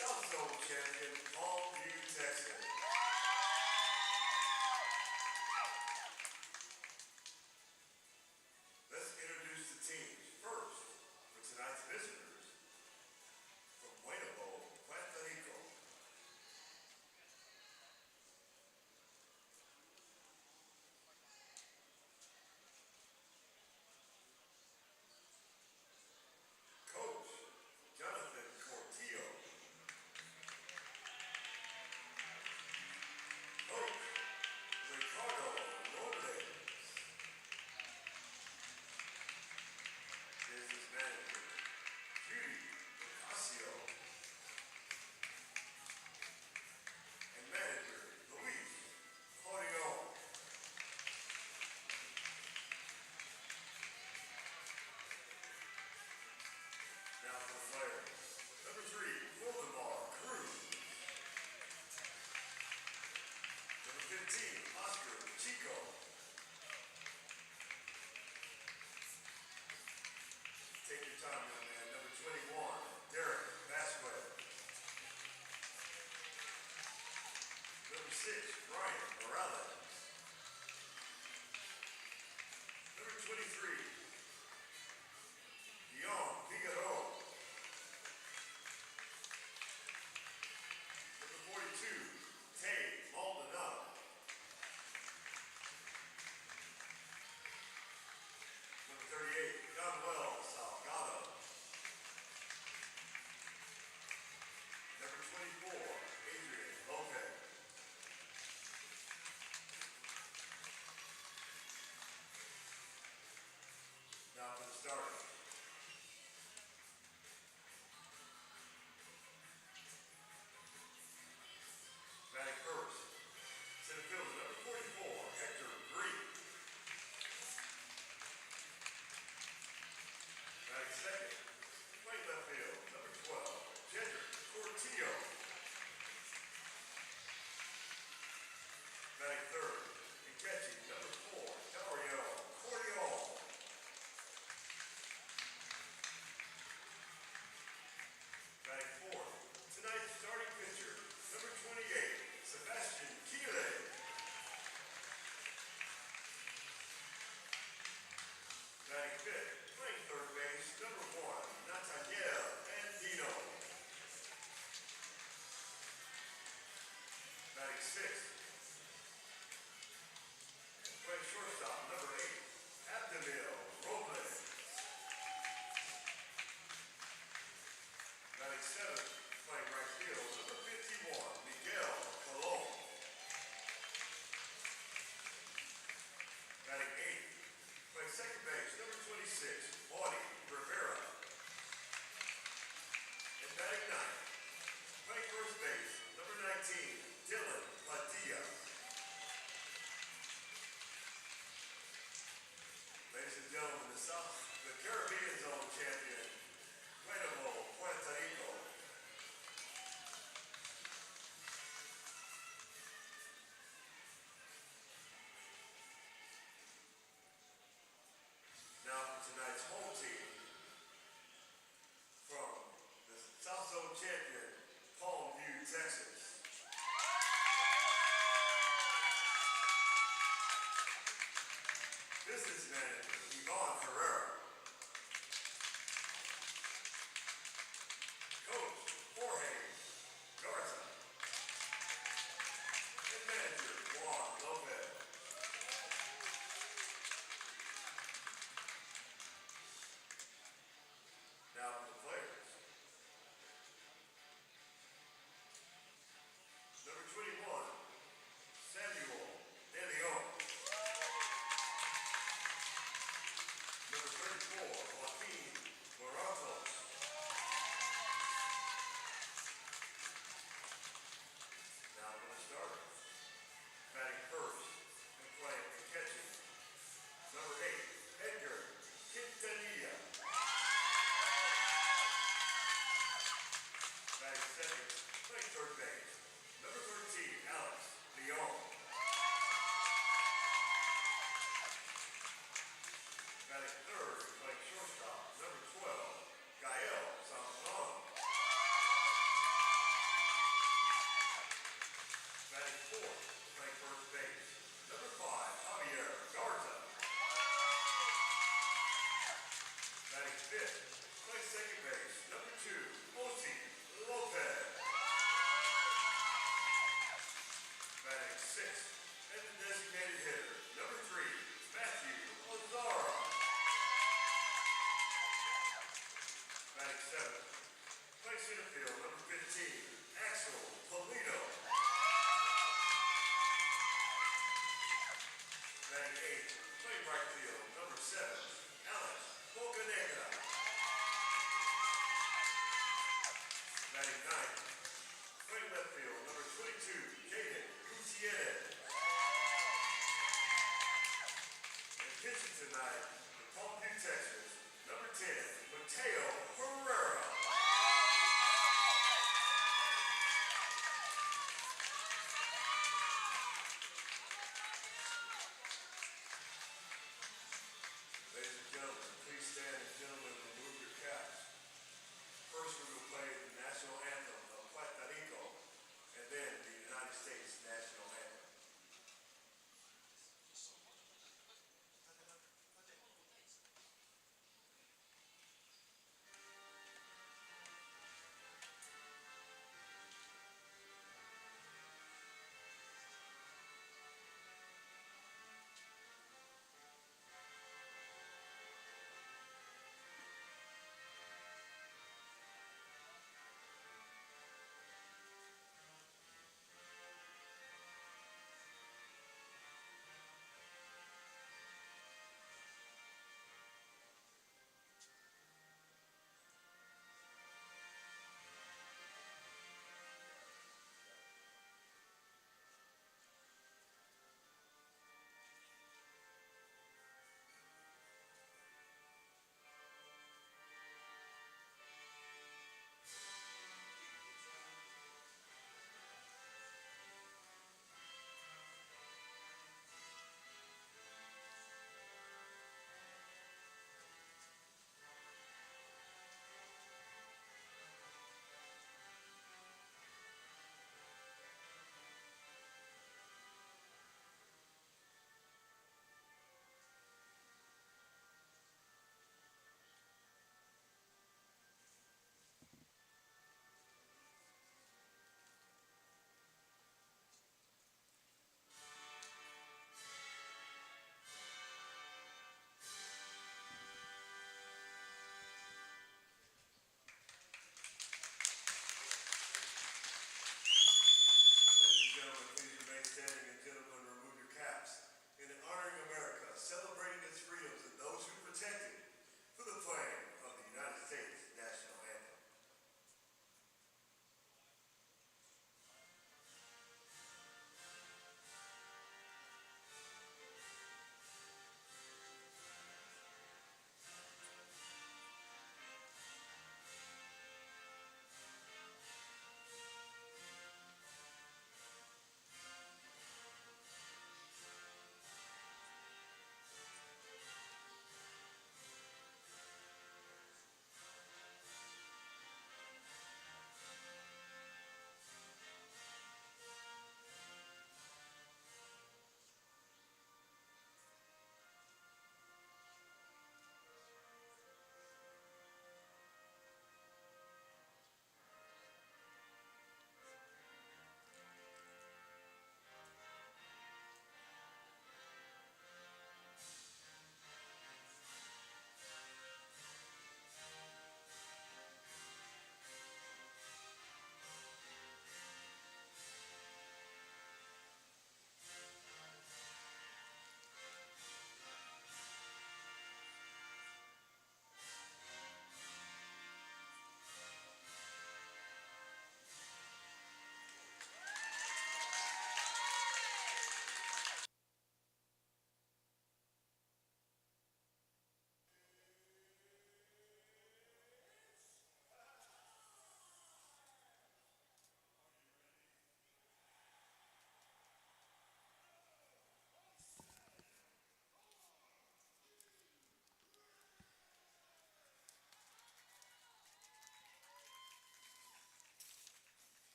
South Zone champion, Palmview, Texas. Let's introduce the teams. First, for tonight's visitors, from Guaynabo, Puerto Rico. Coach, Colt. Coach, Rico. Business manager, and manager, Oreo. Now for the players. Number 3, Cruz. Number 15, Oscar Chico. Take your time, young man. Number 21, Derek Vasquez. Number 6, Ryan Morales. Number 23, Dion Figueroa. Number 42, Tay Maldonado. Number 38, Manuel Salgado. Number 24, Adrian Lopez. Now for the starters. Batting first, center fielder number 44, Hector Green. Batting second, playing left field, number 12, Jedrick Portillo. Batting third, and catching number 4, Oreo. Batting fourth, tonight's starting pitcher, number 28, Sebastian Kile. Batting fifth, playing third base, number 1, Nathaniel Andino. Batting sixth, playing shortstop, number 8, Abdemil Robles. Batting seventh, playing right field, number 51, Miguel Colon. Batting eighth, playing second base, number 26, Audie Rivera. And batting ninth, playing first base, number 19, Dylan Padilla. Ladies and gentlemen, the Caribbean Zone champion, Guaynabo, Puerto Rico. Now for tonight's home team, from the South Zone champion, Palmview, Texas. Business manager, Yvonne Herrera. Coach, Jorge Garza. And manager, Juan Lopez. Now for the players. Number 21, Samuel De Leon. Number 34, Joaquin Morato. Now for the starters. Batting first and playing and catching, number 8, Edgar Quintanilla. Batting second, playing third base, number 13, Alex Leon. Batting third, playing shortstop, number 12, Gael Sanson. Playing left field, number 22, Jaden Gutierrez. And pitching tonight, from Palmview, Texas, number 10, Mateo Herrera. Ladies and gentlemen, please stand and gentlemen remove your caps. First we will play the national anthem of Puerto Rico, and then the United States national anthem.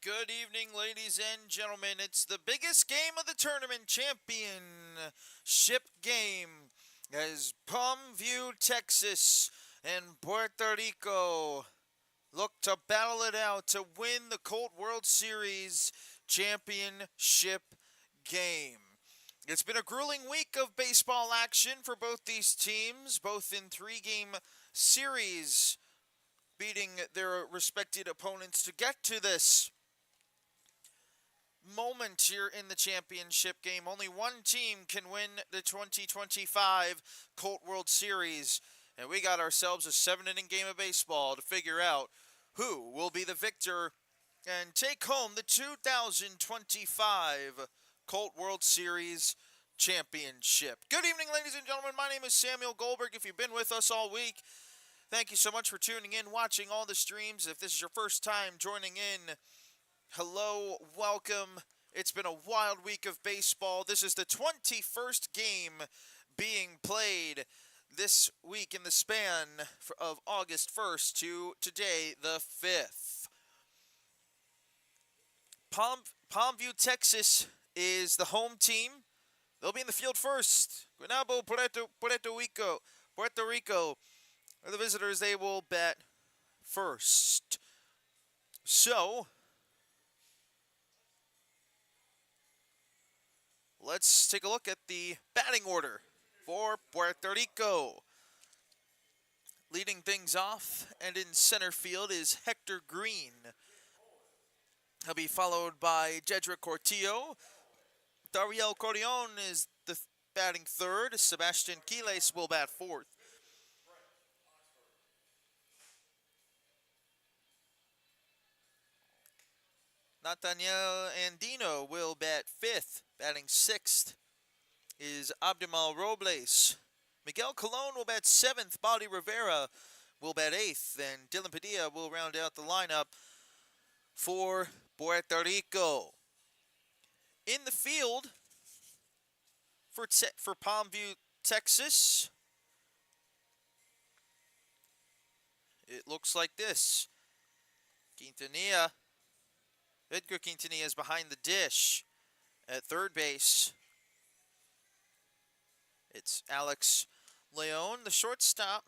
Good evening, ladies and gentlemen. It's the biggest game of the tournament, championship game, as Palmview, Texas, and Puerto Rico look to battle it out to win the Colt World Series championship game. It's been a grueling week of baseball action for both these teams, both in three-game series, beating their respected opponents to get to this moment here in the championship game. Only one team can win the 2025 Colt World Series, and we got ourselves a 7-inning game of baseball to figure out who will be the victor and take home the 2025 Colt World Series championship. Good evening, ladies and gentlemen. My name is Samuel Goldberg. If you've been with us all week, thank you so much for tuning in, watching all the streams. If this is your first time joining in, hello, welcome. It's been a wild week of baseball. This is the 21st game being played this week in the span of August 1st to today, the 5th. Palmview, Texas is the home team. They'll be in the field first. Guaynabo, Puerto Rico are the visitors. They will bat first. So, let's take a look at the batting order for Puerto Rico. Leading things off and in center field is Hector Green. He'll be followed by Jedrick Cortillo. Dariel Corleon is the batting third. Sebastian Quiles will bat fourth. Nathaniel Andino will bat fifth. Batting sixth is Abdimal Robles. Miguel Colon will bat seventh. Bobby Rivera will bat eighth. And Dylan Padilla will round out the lineup for Puerto Rico. In the field for Palmview, Texas, it looks like this. Edgar Quintanilla is behind the dish. At third base, it's Alex Leon. The shortstop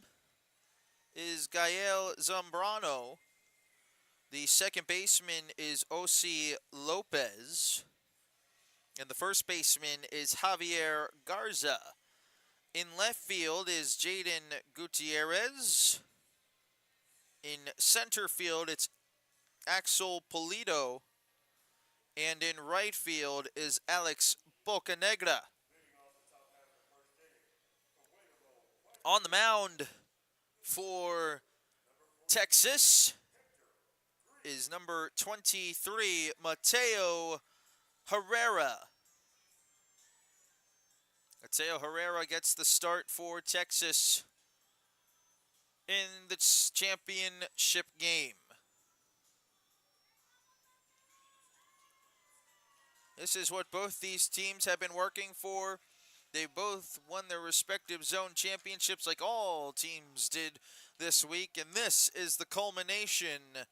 is Gael Zambrano. The second baseman is Osi Lopez. And the first baseman is Javier Garza. In left field is Jaden Gutierrez. In center field, it's Axel Pulido. And in right field is Alex Bocanegra. On the mound for Texas is number 23, Mateo Herrera. Mateo Herrera gets the start for Texas in the championship game. This is what both these teams have been working for. They both won their respective zone championships like all teams did this week. And this is the culmination,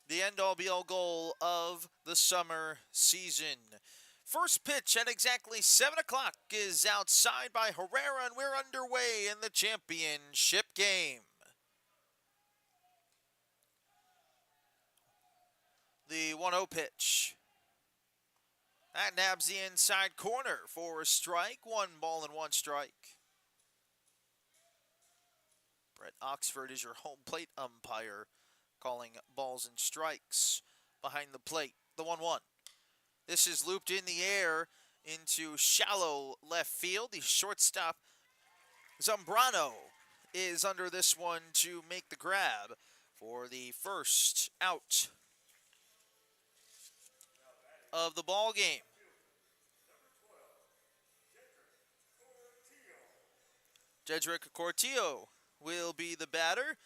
the end-all be-all goal of the summer season. First pitch at exactly 7 o'clock is outside by Herrera, and we're underway in the championship game. The 1-0 pitch. That nabs the inside corner for a strike. 1 ball and 1 strike. Brett Oxford is your home plate umpire, calling balls and strikes behind the plate. The 1-1. This is looped in the air into shallow left field. The shortstop, Zambrano, is under this one to make the grab for the first out of the ball game. Jedrick Cortillo will be the batter,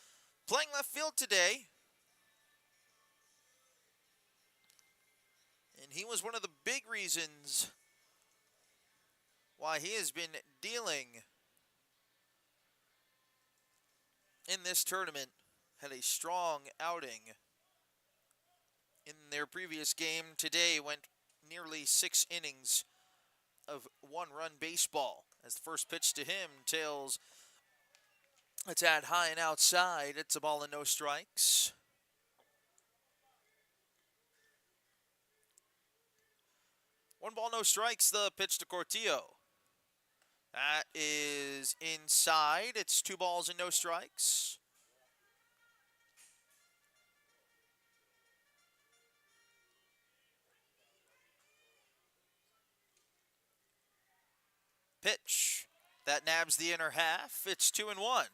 playing left field today. And he was one of the big reasons why he has been dealing in this tournament. Had a strong outing in their previous game today went nearly 6 innings of one-run baseball. As the first pitch to him tails, it's at high and outside. It's a ball and no strikes. 1 ball, no strikes, the pitch to Cortillo. That is inside. It's 2 balls and no strikes. Pitch. That nabs the inner half. It's 2-1.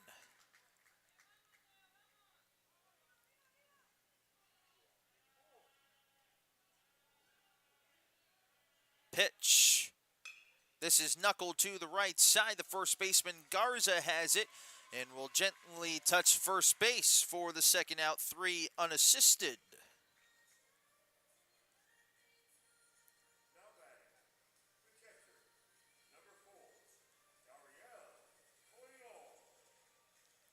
Pitch. This is knuckled to the right side. The first baseman Garza has it and will gently touch first base for the second out, 3 unassisted. Now batting, the catcher, number 4,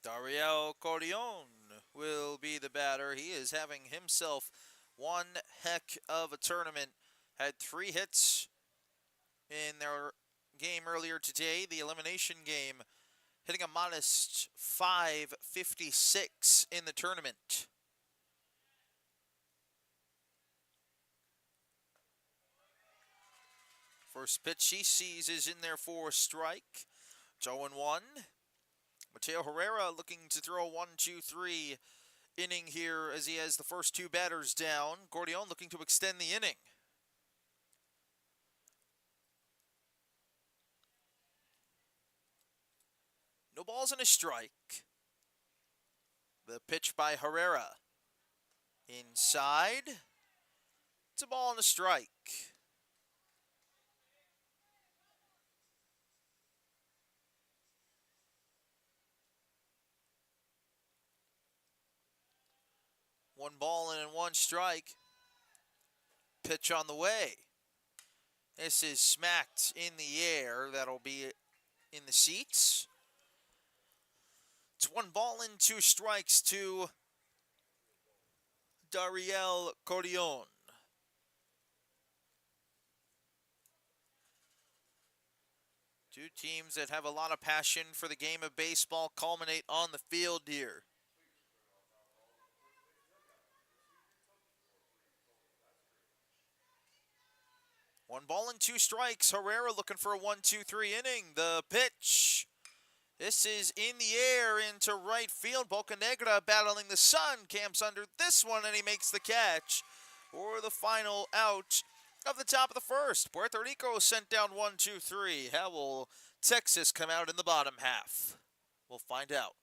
Dariel Cordion will be the batter. He is having himself one heck of a tournament. Had 3 hits in their game earlier today, the elimination game, hitting a modest .556 in the tournament. First pitch he sees is in there for a strike. 0-1. Mateo Herrera looking to throw a 1-2-3 inning here as he has the first 2 batters down. Cordion looking to extend the inning. No balls and a strike. The pitch by Herrera. Inside. It's a ball and a strike. One ball and 1 strike. Pitch on the way. This is smacked in the air. That'll be in the seats. It's 1 ball and 2 strikes to Dariel Cordion. Two teams that have a lot of passion for the game of baseball culminate on the field here. One ball and 2 strikes. Herrera looking for a 1-2-3 inning. The pitch. This is in the air into right field. Bocanegra battling the sun. Camps under this one, and he makes the catch for the final out of the top of the first. Puerto Rico sent down 1-2-3. How will Texas come out in the bottom half? We'll find out.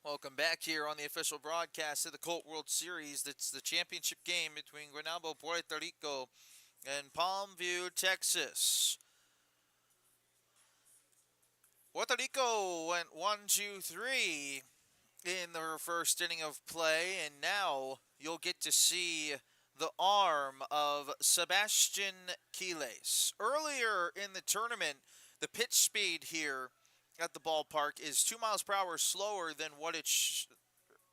Welcome back here on the official broadcast of the Colt World Series. It's the championship game between Guaynabo, Puerto Rico, and Palmview, Texas. Puerto Rico went 1-2-3 in their first inning of play, and now you'll get to see the arm of Sebastian Quiles. Earlier in the tournament, the pitch speed here at the ballpark is 2 miles per hour slower than what is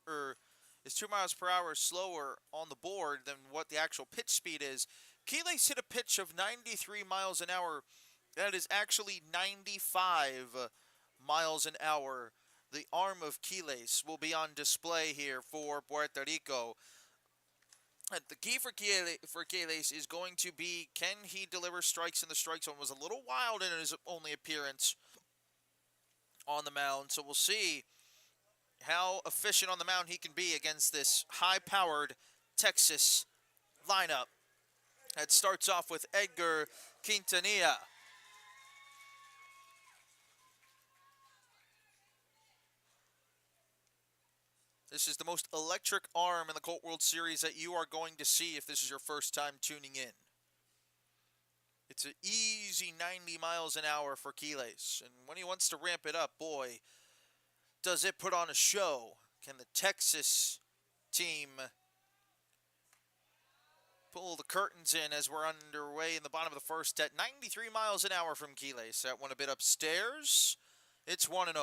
2 miles per hour slower on the board than what the actual pitch speed is. Quiles hit a pitch of 93 miles an hour. That is actually 95 miles an hour. The arm of Quiles will be on display here for Puerto Rico. And the key for Quiles is going to be, can he deliver strikes in the strike zone? Was a little wild in his only appearance on the mound, so we'll see how efficient on the mound he can be against this high-powered Texas lineup. That starts off with Edgar Quintanilla. This is the most electric arm in the Colt World Series that you are going to see if this is your first time tuning in. It's an easy 90 miles an hour for Quiles. And when he wants to ramp it up, boy, does it put on a show. Can the Texas team pull the curtains in as we're underway in the bottom of the first at 93 miles an hour from Quiles. That one a bit upstairs. It's 1-0.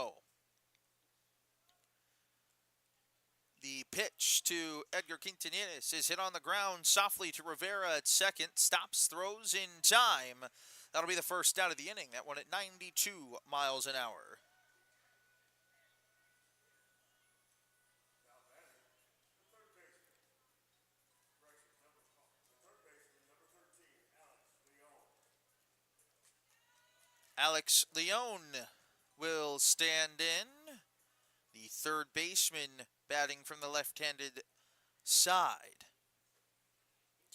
The pitch to Edgar Quintanilla is hit on the ground softly to Rivera at second. Stops, throws in time. That'll be the first out of the inning. That one at 92 miles an hour. Alex Leone will stand in. The third baseman batting from the left-handed side.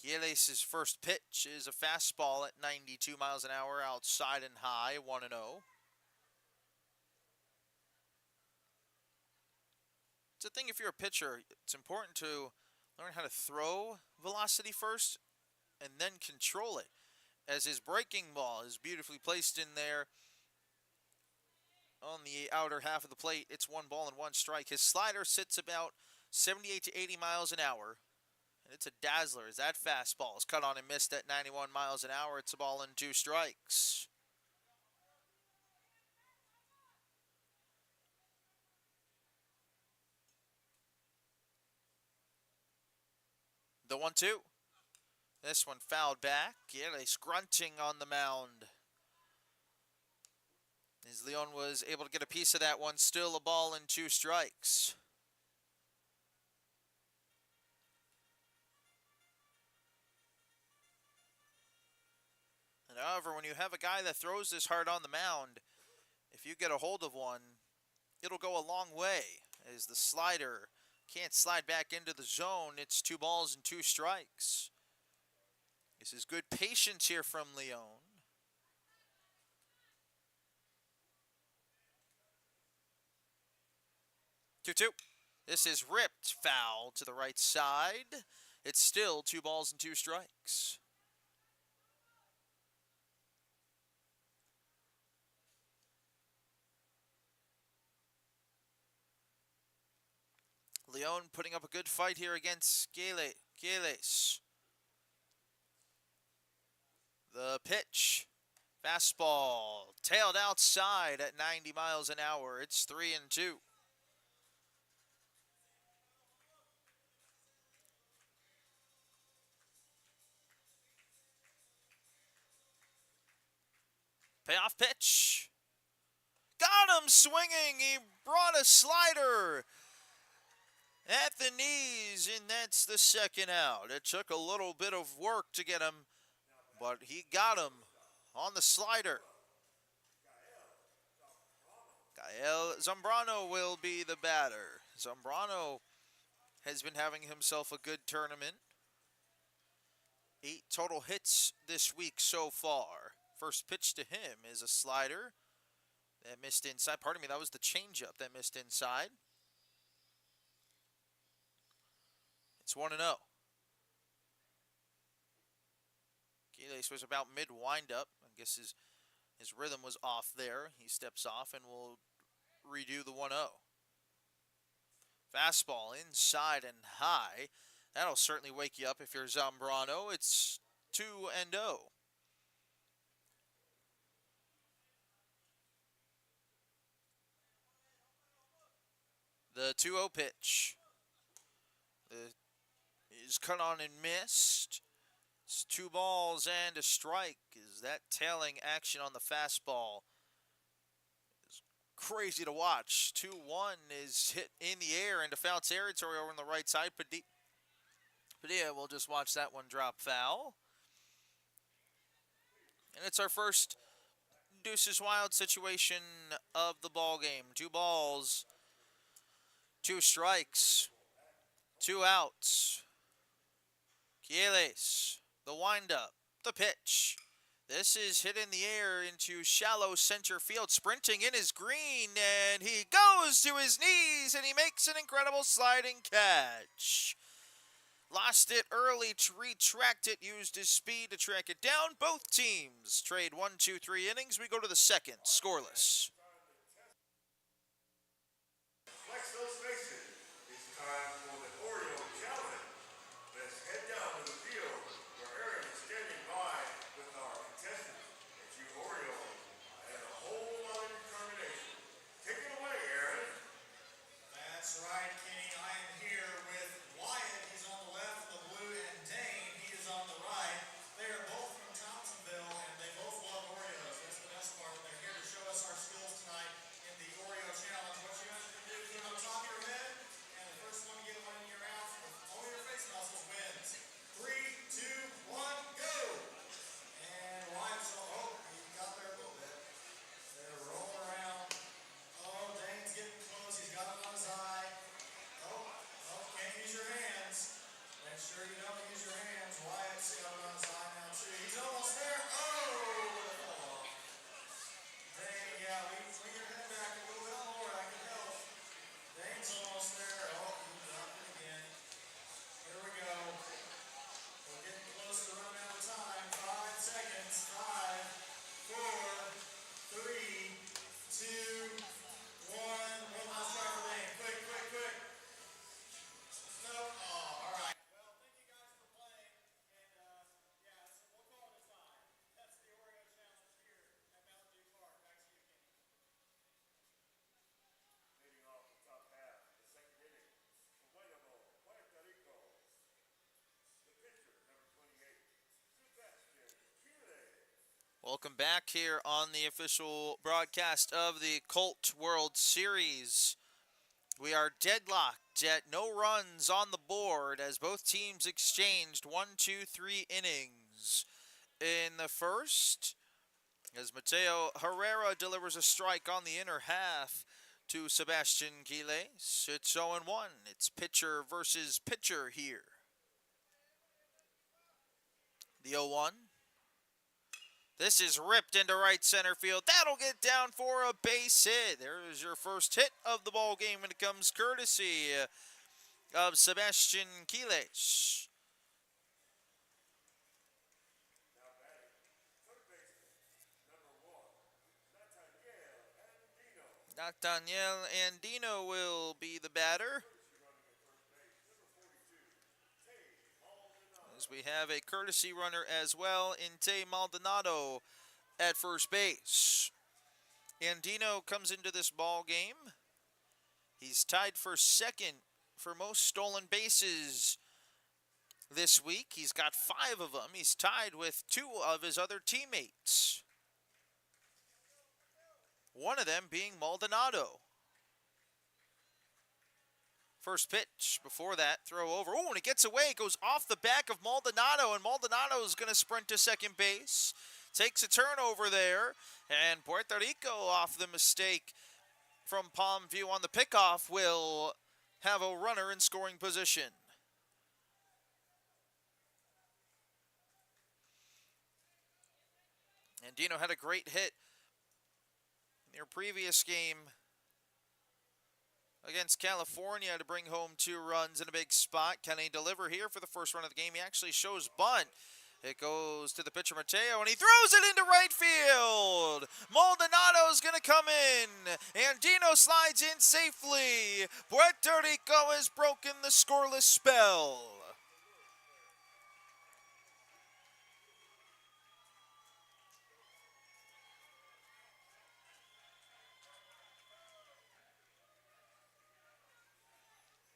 Quiles' first pitch is a fastball at 92 miles an hour, outside and high, 1-0. It's a thing if you're a pitcher, it's important to learn how to throw velocity first and then control it. As his breaking ball is beautifully placed in there on the outer half of the plate, it's 1-1 strike. His slider sits about 78 to 80 miles an hour. And it's a dazzler as that fastball is cut on and missed at 91 miles an hour. It's a ball and 2 strikes. The 1-2. This one fouled back. Quiles grunting on the mound. As Leon was able to get a piece of that one, still a ball and 2 strikes. And however, when you have a guy that throws this hard on the mound, if you get a hold of one, it'll go a long way. As the slider can't slide back into the zone, it's 2 balls and 2 strikes. This is good patience here from Leon. 2-2. This is ripped foul to the right side. It's still 2 balls and 2 strikes. Leon putting up a good fight here against Quiles. The pitch. Fastball. Tailed outside at 90 miles an hour. It's 3-2. Payoff pitch. Got him swinging. He brought a slider at the knees, and that's the second out. It took a little bit of work to get him, but he got him on the slider. Gael Zambrano will be the batter. Zambrano has been having himself a good tournament. 8 total hits this week so far. First pitch to him is a slider that missed inside. Pardon me, that was the changeup that missed inside. It's 1-0. Quiles was about mid windup. I guess his rhythm was off there. He steps off and will redo the 1-0. Fastball inside and high. That'll certainly wake you up if you're Zambrano. It's 2-0. The 2-0 pitch is cut on and missed. It's 2 balls and a strike. Is that tailing action on the fastball? It's crazy to watch. 2-1 is hit in the air into foul territory over on the right side. Padilla will just watch that one drop foul. And it's our first Deuces Wild situation of the ball game. 2 balls, 2 strikes, 2 outs. Quiles, the windup, the pitch. This is hit in the air into shallow center field. Sprinting in is Green, and he goes to his knees, and he makes an incredible sliding catch. Lost it early to retract it, used his speed to track it down. Both teams trade 1, 2, 3 innings. We go to the second, scoreless. Flex those faces. It's time for the Oreo challenge. Let's head down to the field where Aaron is standing by with our contestants. It's you, Oreo, and a whole lot of determination. Take it away, Aaron. That's right, Kenny. I am here with Wyatt. He's on the left, the blue, and Dane. He is on the right. They are both from Thompsonville, and they both love Oreos. That's the best part. They're here to show us our skills tonight in the Oreo challenge. What you have to do is put on top of your head, and the first one to get one in your mouth with all your face muscles wins. 3, 2, 1, go! And Wyatt's he got there a little bit. They're rolling around. Oh, Dane's getting close. He's got it on his eye. Can't use your hands. Make sure you don't use your hands. Wyatt's got it on his eye now, too. He's almost there. Oh! Dane, yeah, lean your head back a little bit more. I can help. Dane's almost there. Oh, he dropped it again. Here we go. We're getting close to running out of time. 5 seconds. 5, 4, 3, 2, 1. One last try for Dane. Quick. No. Oh, all right. Well, thank you guys for playing. And, so we'll call it a tie. That's the Oreo challenge here at Mountain View Park. Back to you, Kenny. Leading off the top half of the second inning, Guaynabo, Puerto Rico. The pitcher, number 28, Sebastian Quiles. Welcome back here on the official broadcast of the Colt World Series. We are deadlocked at no runs on the board as both teams exchanged 1, 2, 3 innings. In the first, as Mateo Herrera delivers a strike on the inner half to Sebastian Quiles. It's 0-1. It's pitcher versus pitcher here. The 0-1. This is ripped into right center field. That'll get down for a base hit. There's your first hit of the ball game when it comes courtesy of Sebastian Quiles. Now batting, third baseman, number 1, Nathaniel Andino will be the batter. As we have a courtesy runner as well in Tay Maldonado at first base. Andino comes into this ball game. He's tied for second for most stolen bases this week. He's got 5 of them. He's tied with 2 of his other teammates. One of them being Maldonado. First pitch, before that, throw over. Oh, and it gets away. It goes off the back of Maldonado, and Maldonado is going to sprint to second base. Takes a turnover there, and Puerto Rico, off the mistake from Palmview on the pickoff, will have a runner in scoring position. Andino had a great hit in their previous game against California to bring home 2 runs in a big spot. Can he deliver here for the first run of the game? He actually shows bunt. It goes to the pitcher Mateo, and he throws it into right field. Maldonado's going to come in. Andino slides in safely. Puerto Rico has broken the scoreless spell.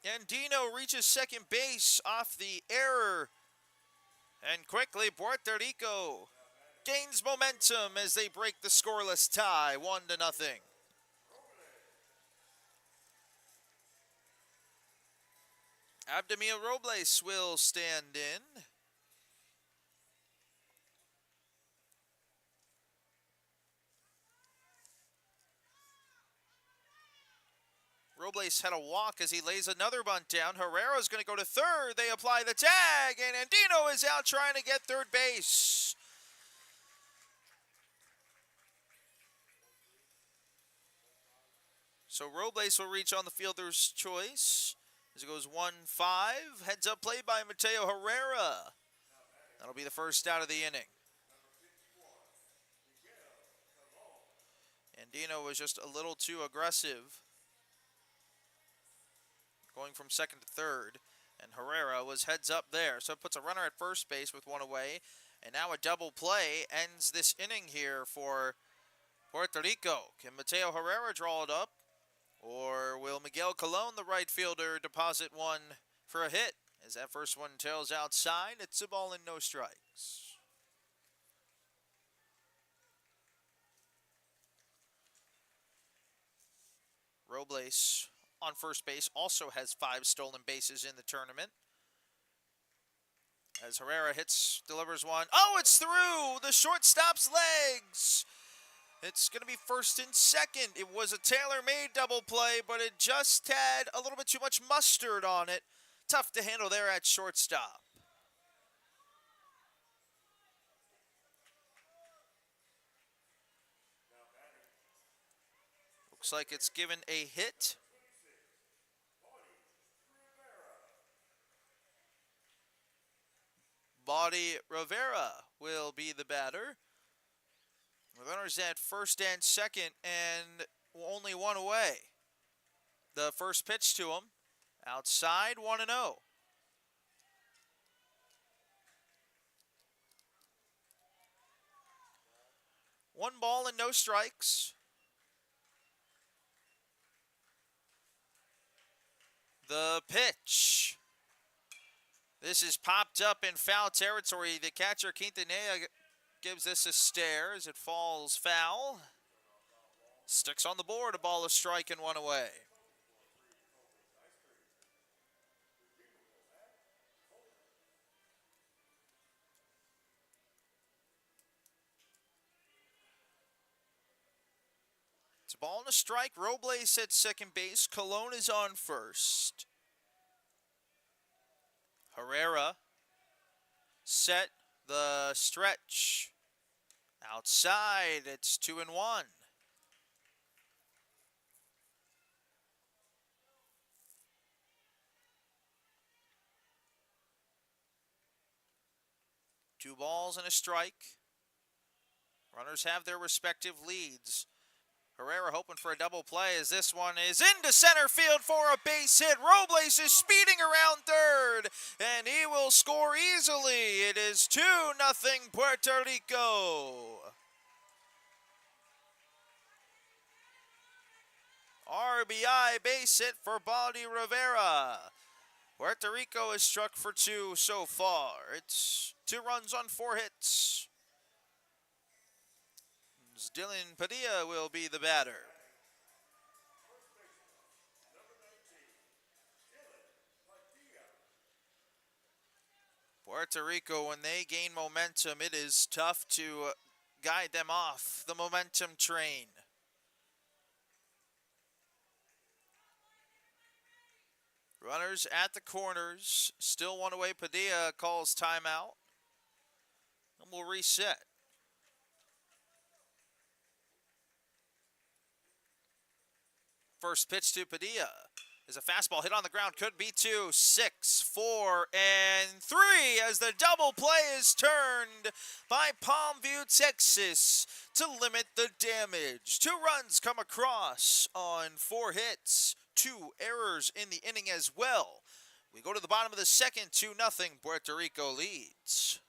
Andino reaches second base off the error. And quickly, Puerto Rico gains momentum as they break the scoreless tie, 1-0. Abdamil Robles will stand in. Robles had a walk as he lays another bunt down. Herrera's going to go to third. They apply the tag, and Andino is out trying to get third base. So Robles will reach on the fielder's choice as it goes 1-5. Heads up play by Mateo Herrera. That'll be the first out of the inning. Andino was just a little too aggressive, going from second to third, and Herrera was heads up there. So it puts a runner at first base with 1 away, and now a double play ends this inning here for Puerto Rico. Can Mateo Herrera draw it up, or will Miguel Colon, the right fielder, deposit one for a hit? As that first one tails outside, it's a ball and no strikes. Robles on first base also has 5 stolen bases in the tournament. As Herrera delivers one. Oh, it's through the shortstop's legs. It's going to be first and second. It was a tailor-made double play, but it just had a little bit too much mustard on it. Tough to handle there at shortstop. Looks like it's given a hit. Body Rivera will be the batter. Runners at first and second, and only 1 away. The first pitch to him, outside, 1-0. One ball and no strikes. The pitch. This is popped up in foul territory. The catcher, Quintanilla, gives this a stare as it falls foul. Sticks on the board, a ball, a strike, and 1 away. It's a ball and a strike. Robles at second base. Colon is on first. Herrera set the stretch. Outside, it's 2-1. Two balls and a strike. Runners have their respective leads. Herrera hoping for a double play as this one is into center field for a base hit. Robles is speeding around third, and he will score easily. It is 2-0 Puerto Rico. RBI base hit for Body Rivera. Puerto Rico has struck for 2 so far. It's 2 runs on 4 hits. Dylan Padilla will be the batter. Puerto Rico, when they gain momentum, it is tough to guide them off the momentum train. Runners at the corners, still 1 away. Padilla calls timeout, and we'll reset. First pitch to Padilla. As a fastball hit on the ground, could be 2, 6, 4, and 3 as the double play is turned by Palmview, Texas to limit the damage. 2 runs come across on 4 hits, 2 errors in the inning as well. We go to the bottom of the second, 2-0, Puerto Rico leads.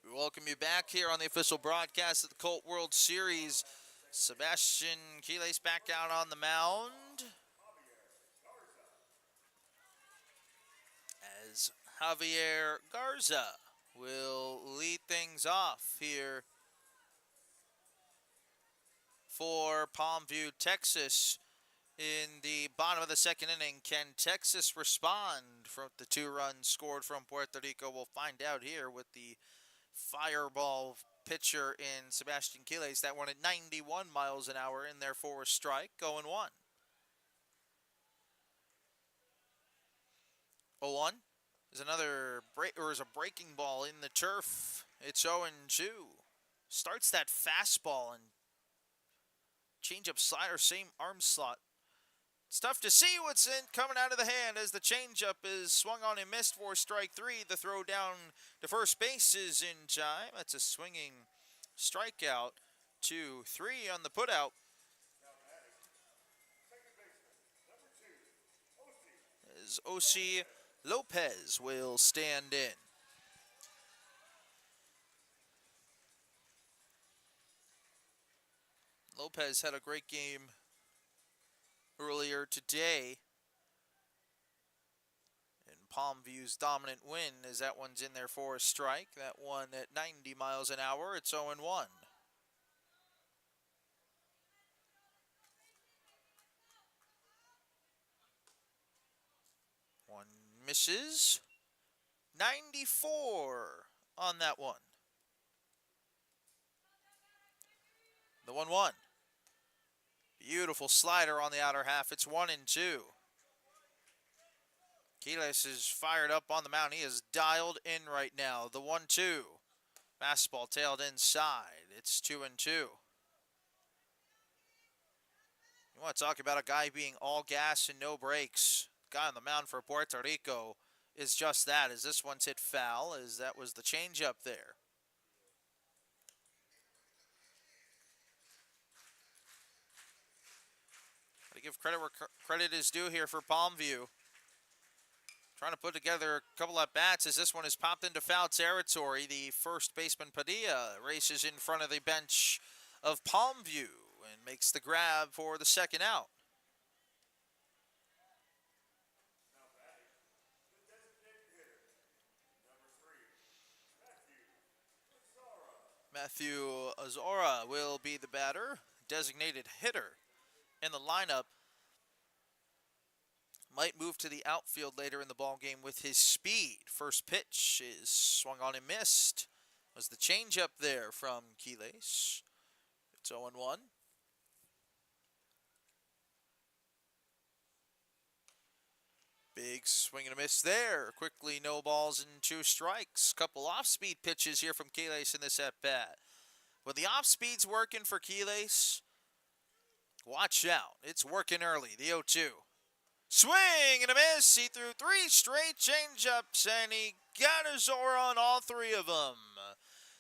We welcome you back here on the official broadcast of the Colt World Series. Sebastian Quiles back out on the mound as Javier Garza will lead things off here for Palmview, Texas. In the bottom of the second inning, can Texas respond from the 2 runs scored from Puerto Rico? We'll find out here with the fireball pitcher in Sebastian Quiles. That one at 91 miles an hour in there for a strike, 0-1. 0-1 is another a breaking ball in the turf. It's 0-2. Starts that fastball and changeup slider, same arm slot. It's tough to see what's coming out of the hand as the changeup is swung on and missed for strike 3. The throw down to first base is in time. That's a swinging strikeout. 2-3 on the putout. As O.C. Lopez will stand in. Lopez had a great game earlier today. And Palmview's dominant win as that one's in there for a strike. That one at 90 miles an hour. It's 0-1. One misses. 94 on that one. The 1-1. Beautiful slider on the outer half. It's 1-2. Quiles is fired up on the mound. He is dialed in right now. The 1-2. Fastball tailed inside. It's 2-2. You want to talk about a guy being all gas and no brakes. Guy on the mound for Puerto Rico is just that. As this one's hit foul, as that was the changeup there. Gotta give credit where credit is due here for Palmview. Trying to put together a couple at bats as this one is popped into foul territory. The first baseman Padilla races in front of the bench of Palmview and makes the grab for the second out. Matthew Azora will be the batter, designated hitter in the lineup. Might move to the outfield later in the ballgame with his speed. First pitch is swung on and missed. Was the changeup there from Quiles. It's 0-1. Big swing and a miss there. Quickly, no balls and 2 strikes. Couple off-speed pitches here from Quiles in this at-bat. When the off-speed's working for Quiles, watch out. It's working early. The 0-2. Swing and a miss. He threw 3 straight changeups, and he got a Zora on all 3 of them.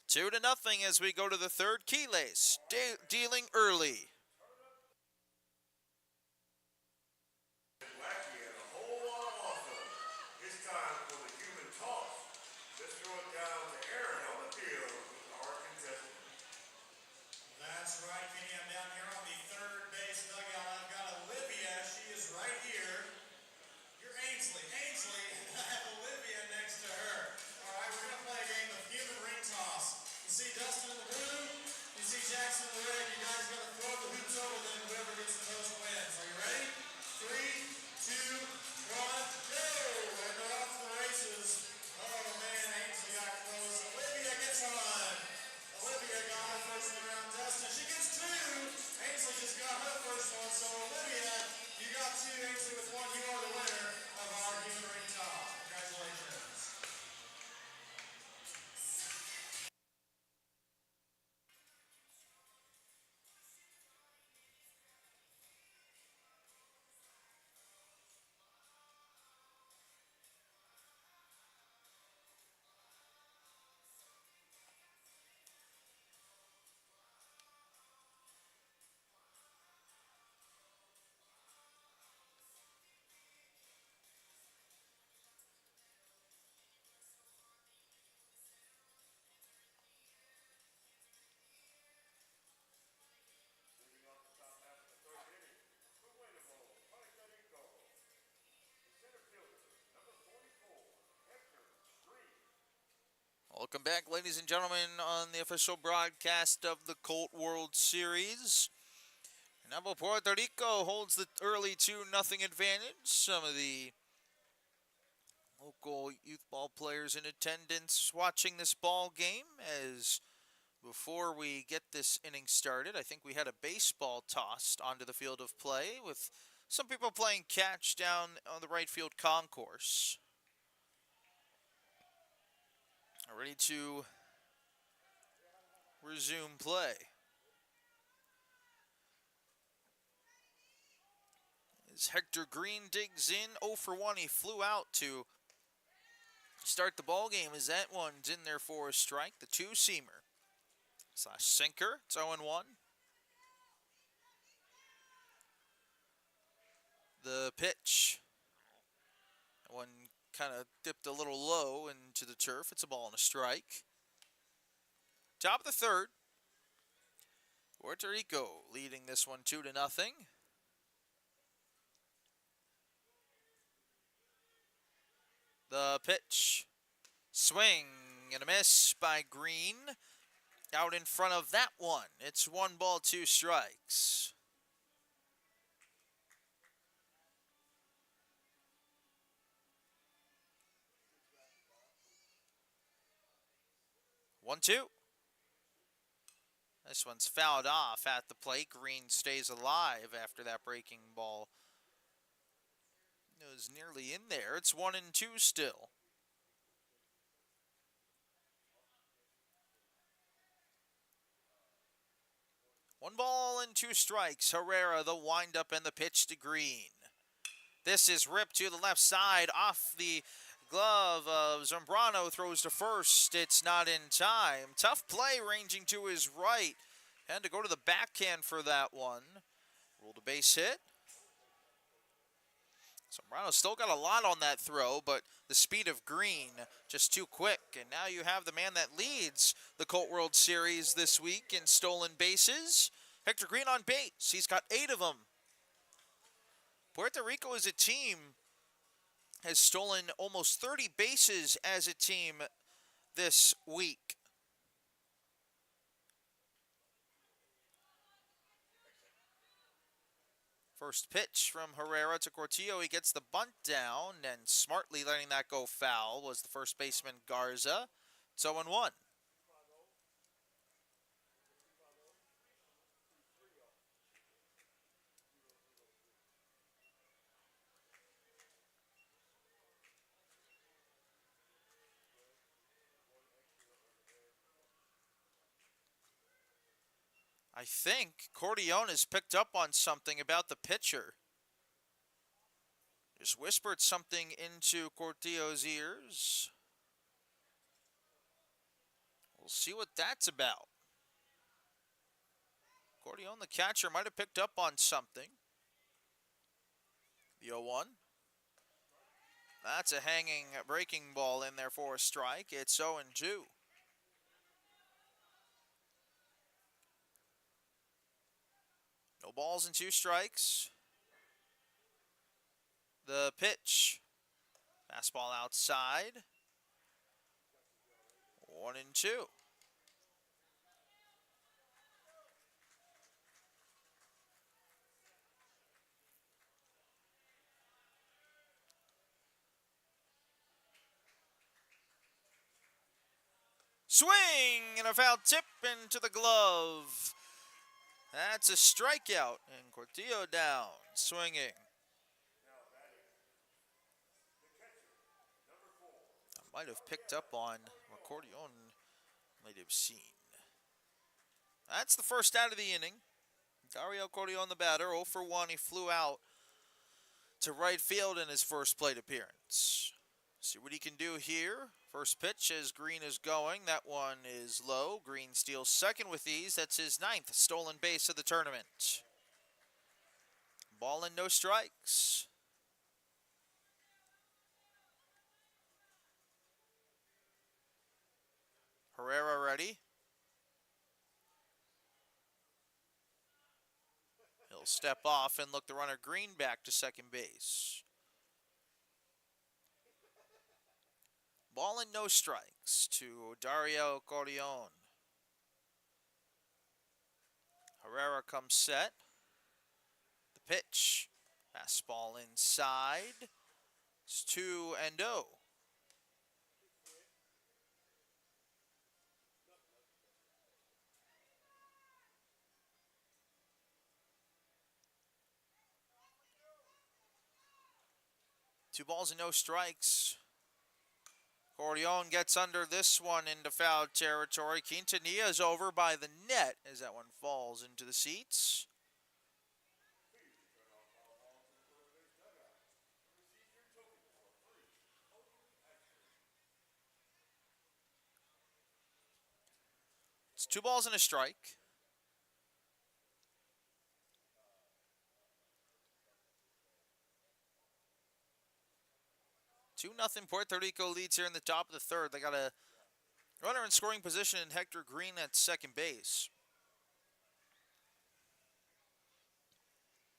2-0 as we go to the third. Keyless dealing early. Wacky and a whole lot of offense. It's time for the human toss. Let's throw it down to Aaron on the field with our contestant. That's right, Kenny. I'm down here on the third base dugout. I've got Olivia. She is right here. You're Ainsley. Ainsley, and I have Olivia next to her. All right, we're going to play a game of human ring toss. You see Dustin in the blue. You see Jackson in the red. You guys got to throw the hoops over them. Whoever gets the most wins. Are you ready? 3, 2, 1, go! And they're off to the races. Oh, man, Ainsley got close. Olivia gets one. Olivia got her first one around Dustin. She gets 2. Ainsley just got her first one. So, Olivia, you got 2. Ainsley with 1. You are the winner of our human ring toss. Congratulations. Moving off the top half of the third inning, Guaynabo, Puerto Rico. The center fielder, number 44, Hector Green. Welcome back, ladies and gentlemen, on the official broadcast of the Colt World Series. Guaynabo, Puerto Rico holds the early 2-0 advantage. Some of the local youth ball players in attendance watching this ball game. As before we get this inning started, I think we had a baseball tossed onto the field of play with some people playing catch down on the right field concourse. Ready to resume play. As Hector Green digs in, 0 for 1, he flew out to start the ball game. As that one's in there for a strike, the 2-seamer / sinker. It's 0-1. The pitch, that one kind of dipped a little low into the turf. It's a ball and a strike. Top of the third. Puerto Rico leading this one 2-0. The pitch, swing and a miss by Green. Out in front of that one. It's 1 ball, 2 strikes. One, 2. This one's fouled off at the plate. Green stays alive after that breaking ball. It was nearly in there. It's 1-2 still. One ball and 2 strikes. Herrera, the windup and the pitch to Green. This is ripped to the left side off the glove of Zambrano. Throws to first. It's not in time. Tough play ranging to his right. Had to go to the backhand for that one. Ruled a base hit. Zambrano still got a lot on that throw, but the speed of Green just too quick. And now you have the man that leads the Colt World Series this week in stolen bases. Hector Green on base. He's got 8 of them. Puerto Rico as a team has stolen almost 30 bases as a team this week. First pitch from Herrera to Cortillo. He gets the bunt down, and smartly letting that go foul was the first baseman Garza. It's 0-1. I think Corleone has picked up on something about the pitcher. Just whispered something into Cortillo's ears. We'll see what that's about. Cortillon, the catcher, might have picked up on something. The 0-1. That's a hanging breaking ball in there for a strike. It's 0-2. No balls and 2 strikes. The pitch. Fastball outside. 1-2. Swing and a foul tip into the glove. That's a strikeout, and Cortillo down, swinging. I might have picked up on what Cortillo might have seen. That's the first out of the inning. Dario Cortillo, the batter, 0 for 1. He flew out to right field in his first plate appearance. See what he can do here. First pitch as Green is going. That one is low. Green steals second with ease. That's his 9th stolen base of the tournament. Ball and no strikes. Herrera ready. He'll step off and look the runner Green back to second base. Ball and no strikes to Dario Cortillon. Herrera comes set. The pitch. Fastball inside. It's 2-0. Two balls and no strikes. Cortillon gets under this one into foul territory. Quintanilla's over by the net as that one falls into the seats. It's 2 balls and a strike. Two nothing. Puerto Rico leads here in the top of the third. They got a runner in scoring position in Hector Green at second base.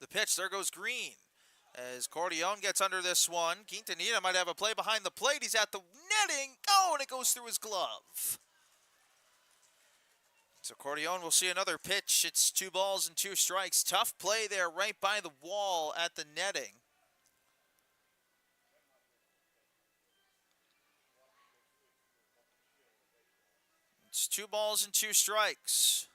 The pitch, there goes Green. As Cortillon gets under this one, Quintanilla might have a play behind the plate. He's at the netting. Oh, and it goes through his glove. So Cortillon will see another pitch. It's 2 balls and 2 strikes. Tough play there right by the wall at the netting. It's 2 balls and 2 strikes.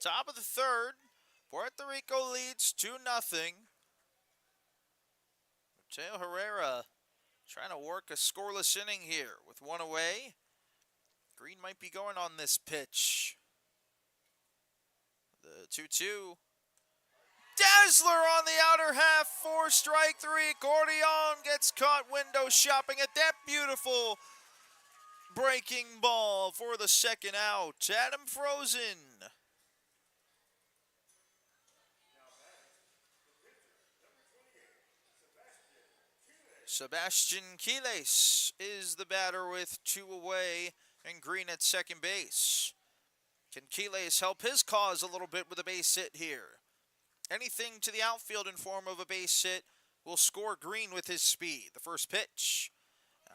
Top of the third. Puerto Rico leads 2-0. Mateo Herrera trying to work a scoreless inning here with 1 away. Green might be going on this pitch. The 2-2. Dazzler on the outer half for strike 3. Cortillon gets caught window shopping at that beautiful breaking ball for the second out. Adam Frozen. Sebastian Quiles is the batter with 2 away and Green at second base. Can Quiles help his cause a little bit with a base hit here? Anything to the outfield in form of a base hit will score Green with his speed. The first pitch.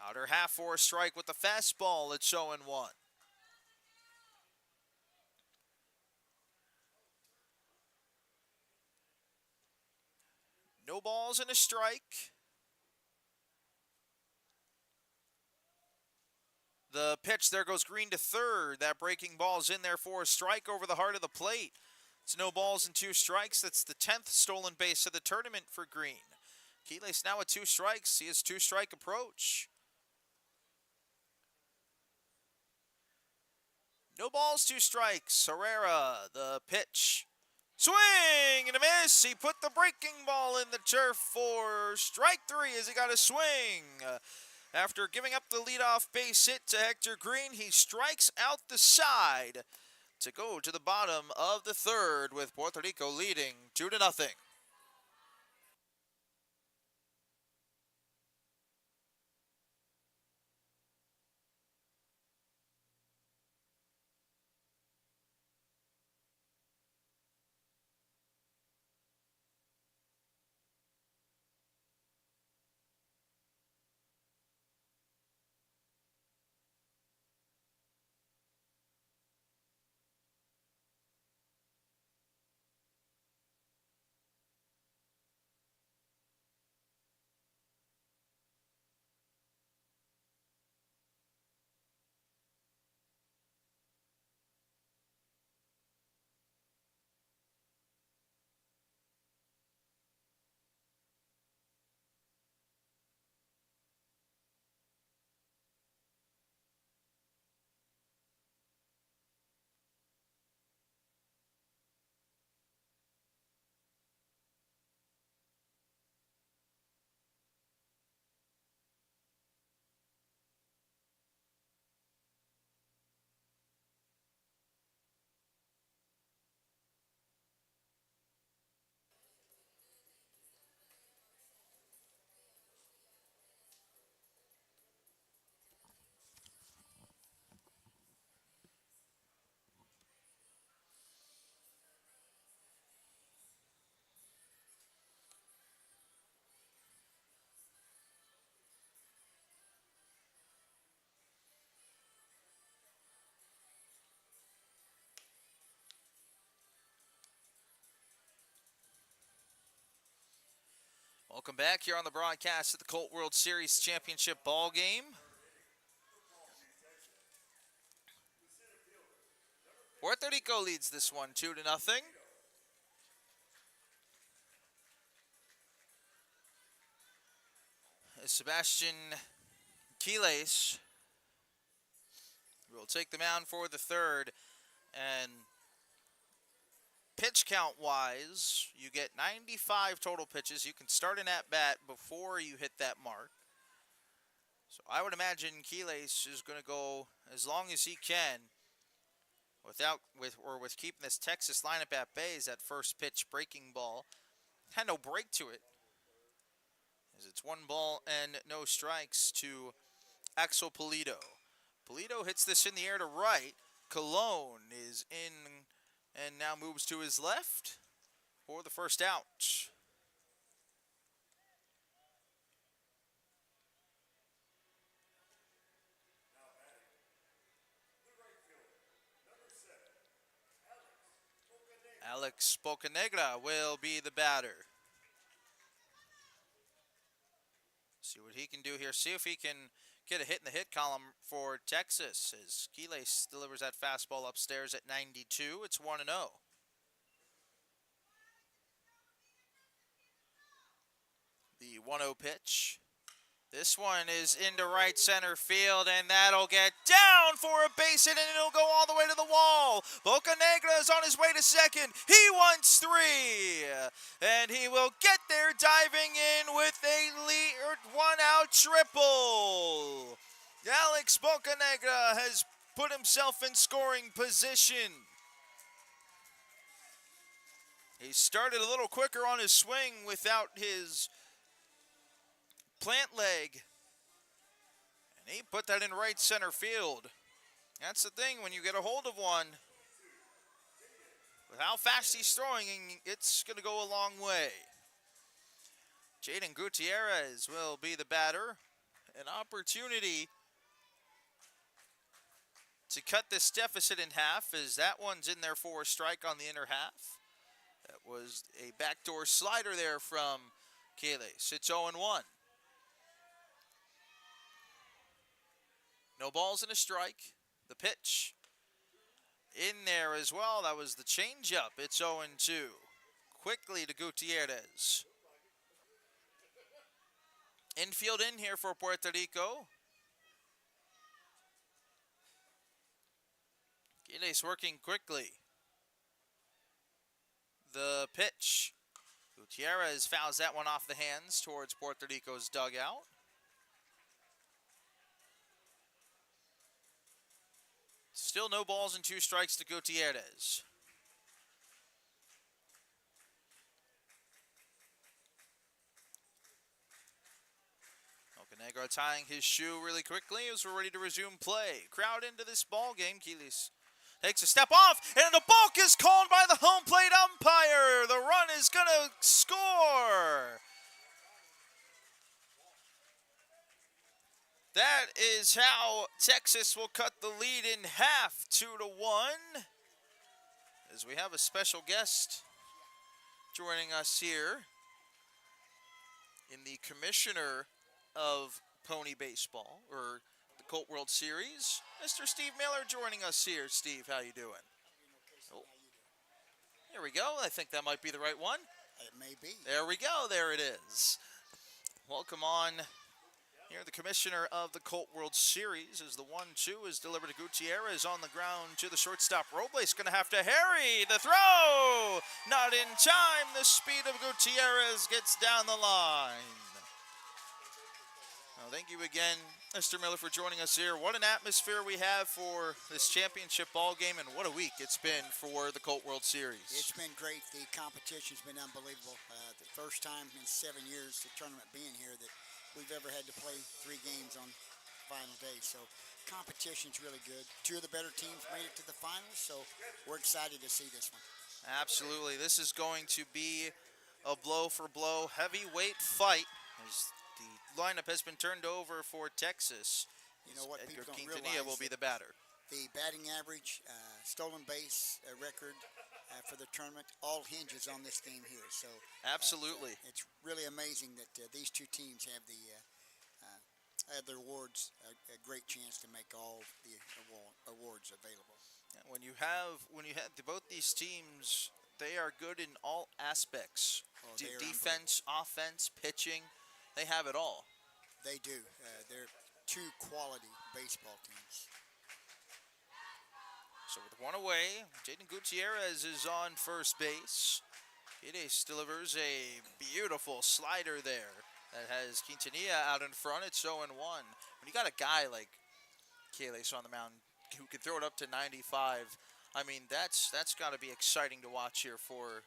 Outer half for a strike with the fastball. It's 0-1. No balls and a strike. The pitch, there goes Green to third. That breaking ball's in there for a strike over the heart of the plate. It's no balls and 2 strikes. That's the 10th stolen base of the tournament for Green. Quiles now with 2 strikes. He has 2-strike approach. No balls, 2 strikes. Herrera, the pitch. Swing and a miss. He put the breaking ball in the turf for strike 3 as he got a swing. After giving up the leadoff base hit to Hector Green, he strikes out the side to go to the bottom of the 3rd with Puerto Rico leading 2-0. Welcome back here on the broadcast of the Colt World Series Championship ball game. Puerto Rico leads this one 2-0. Sebastian Quiles will take the mound for the 3rd, and pitch count wise, you get 95 total pitches. You can start an at bat before you hit that mark. So I would imagine Quiles is going to go as long as he can with keeping this Texas lineup at bay. As that first pitch breaking ball had no break to it, as it's 1 ball and no strikes to Axel Pulido. Pulido hits this in the air to right. Colon is in and now moves to his left for the first out. Alex Bocanegra will be the batter. See what he can do here. See if he can get a hit in the hit column for Texas as Quiles delivers that fastball upstairs at 92. It's 1-0. The 1-0 pitch. This one is into right center field, and that'll get down for a base hit, and it'll go all the way to the wall. Bocanegra is on his way to second. He wants 3, and he will get there diving in with a lead 1-out triple. Alex Bocanegra has put himself in scoring position. He started a little quicker on his swing without his plant leg, and he put that in right center field. That's the thing, when you get a hold of one, with how fast he's throwing, it's going to go a long way. Jaden Gutierrez will be the batter. An opportunity to cut this deficit in half, as that one's in there for a strike on the inner half. That was a backdoor slider there from Quiles. It's 0-1. No balls and a strike. The pitch in there as well. That was the changeup. It's 0-2. Quickly to Gutierrez. Infield in here for Puerto Rico. Quiles working quickly. The pitch. Gutierrez fouls that one off the hands towards Puerto Rico's dugout. Still no balls and 2 strikes to Gutierrez. Montenegro tying his shoe really quickly as we're ready to resume play. Crowd into this ball game. Quiles takes a step off, and a balk is called by the home plate umpire. The run is going to score. That is how Texas will cut the lead in half, 2-1. As we have a special guest joining us here in the commissioner of Pony Baseball, or the Colt World Series, Mr. Steve Miller joining us here. Steve, how you doing? Oh. Here we go. I think that might be the right one. It may be. There we go. There it is. Welcome on. Here, the commissioner of the Colt World Series, as the 1-2 is delivered to Gutierrez on the ground to the shortstop. Robles going to have to harry the throw. Not in time. The speed of Gutierrez gets down the line. Well, thank you again, Mr. Miller, for joining us here. What an atmosphere we have for this championship ball game, and what a week it's been for the Colt World Series. It's been great. The competition's been unbelievable. The first time in 7 years, the tournament being here, that we've ever had to play 3 games on final day. So competition's really good. 2 of the better teams made it to the finals, so we're excited to see this one. Absolutely. This is going to be a blow-for-blow heavyweight fight as the lineup has been turned over for Texas. You know what Edgar people don't Quintanilla realize, will be the batter. the batting average, stolen base record for the tournament all hinges on this game here. So Absolutely. it's really amazing that these 2 teams have their awards a great chance to make all the awards available. When you have both these teams, they are good in all aspects. Oh, they are Defense, offense, pitching, they have it all. They do. They're 2 quality baseball teams. So with 1 away, Jaden Gutierrez is on first base. Quiles delivers a beautiful slider there that has Quintanilla out in front. It's 0-1. When you got a guy like Quiles on the mound who can throw it up to 95, I mean, that's got to be exciting to watch here for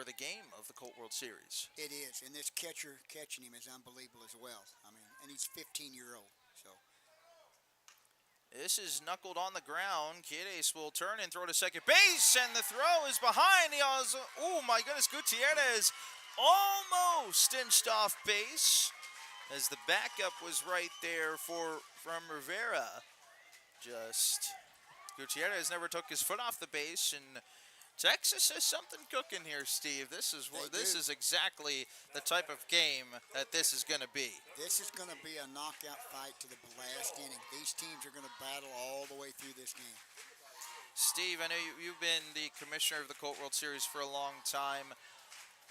the game of the Colt World Series. It is, and this catcher catching him is unbelievable as well. I mean, and he's 15-year-old, so. This is knuckled on the ground. Quiles will turn and throw to second base, and the throw is behind. Oh my goodness, Gutierrez almost inched off base as the backup was right there from Rivera. Gutierrez never took his foot off the base, and Texas has something cooking here, Steve. This is exactly the type of game that this is going to be. This is going to be a knockout fight to the last inning. These teams are going to battle all the way through this game. Steve, I know you've been the commissioner of the Colt World Series for a long time.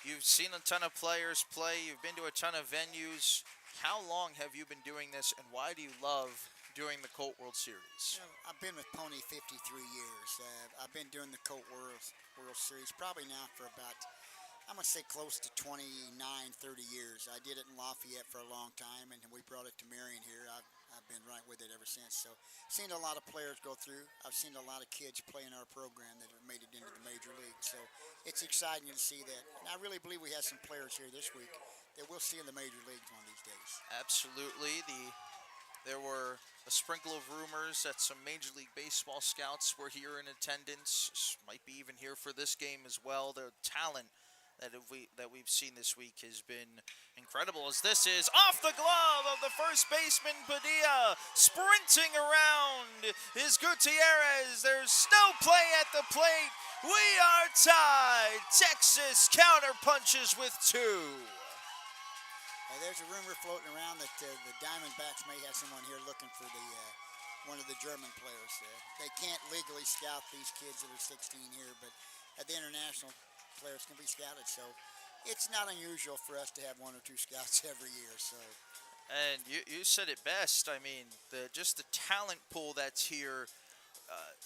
You've seen a ton of players play. You've been to a ton of venues. How long have you been doing this, and why do you love doing the Colt World Series? You know, I've been with Pony 53 years. I've been doing the Colt World Series probably now for about, I'm going to say close to 29, 30 years. I did it in Lafayette for a long time, and we brought it to Marion here. I've been right with it ever since. So seen a lot of players go through. I've seen a lot of kids play in our program that have made it into the major league. So it's exciting to see that. And I really believe we have some players here this week that we'll see in the major leagues one of these days. Absolutely. There were a sprinkle of rumors that some Major League Baseball scouts were here in attendance, might be even here for this game as well. The talent that we've seen this week has been incredible, as this is off the glove of the first baseman Padilla. Sprinting around is Gutierrez. There's no play at the plate. We are tied. Texas counter punches with 2. There's a rumor floating around that the Diamondbacks may have someone here looking for one of the German players. They can't legally scout these kids that are 16 here, but the international players can be scouted. So it's not unusual for us to have 1 or 2 scouts every year. So. And you said it best. I mean, just the talent pool that's here.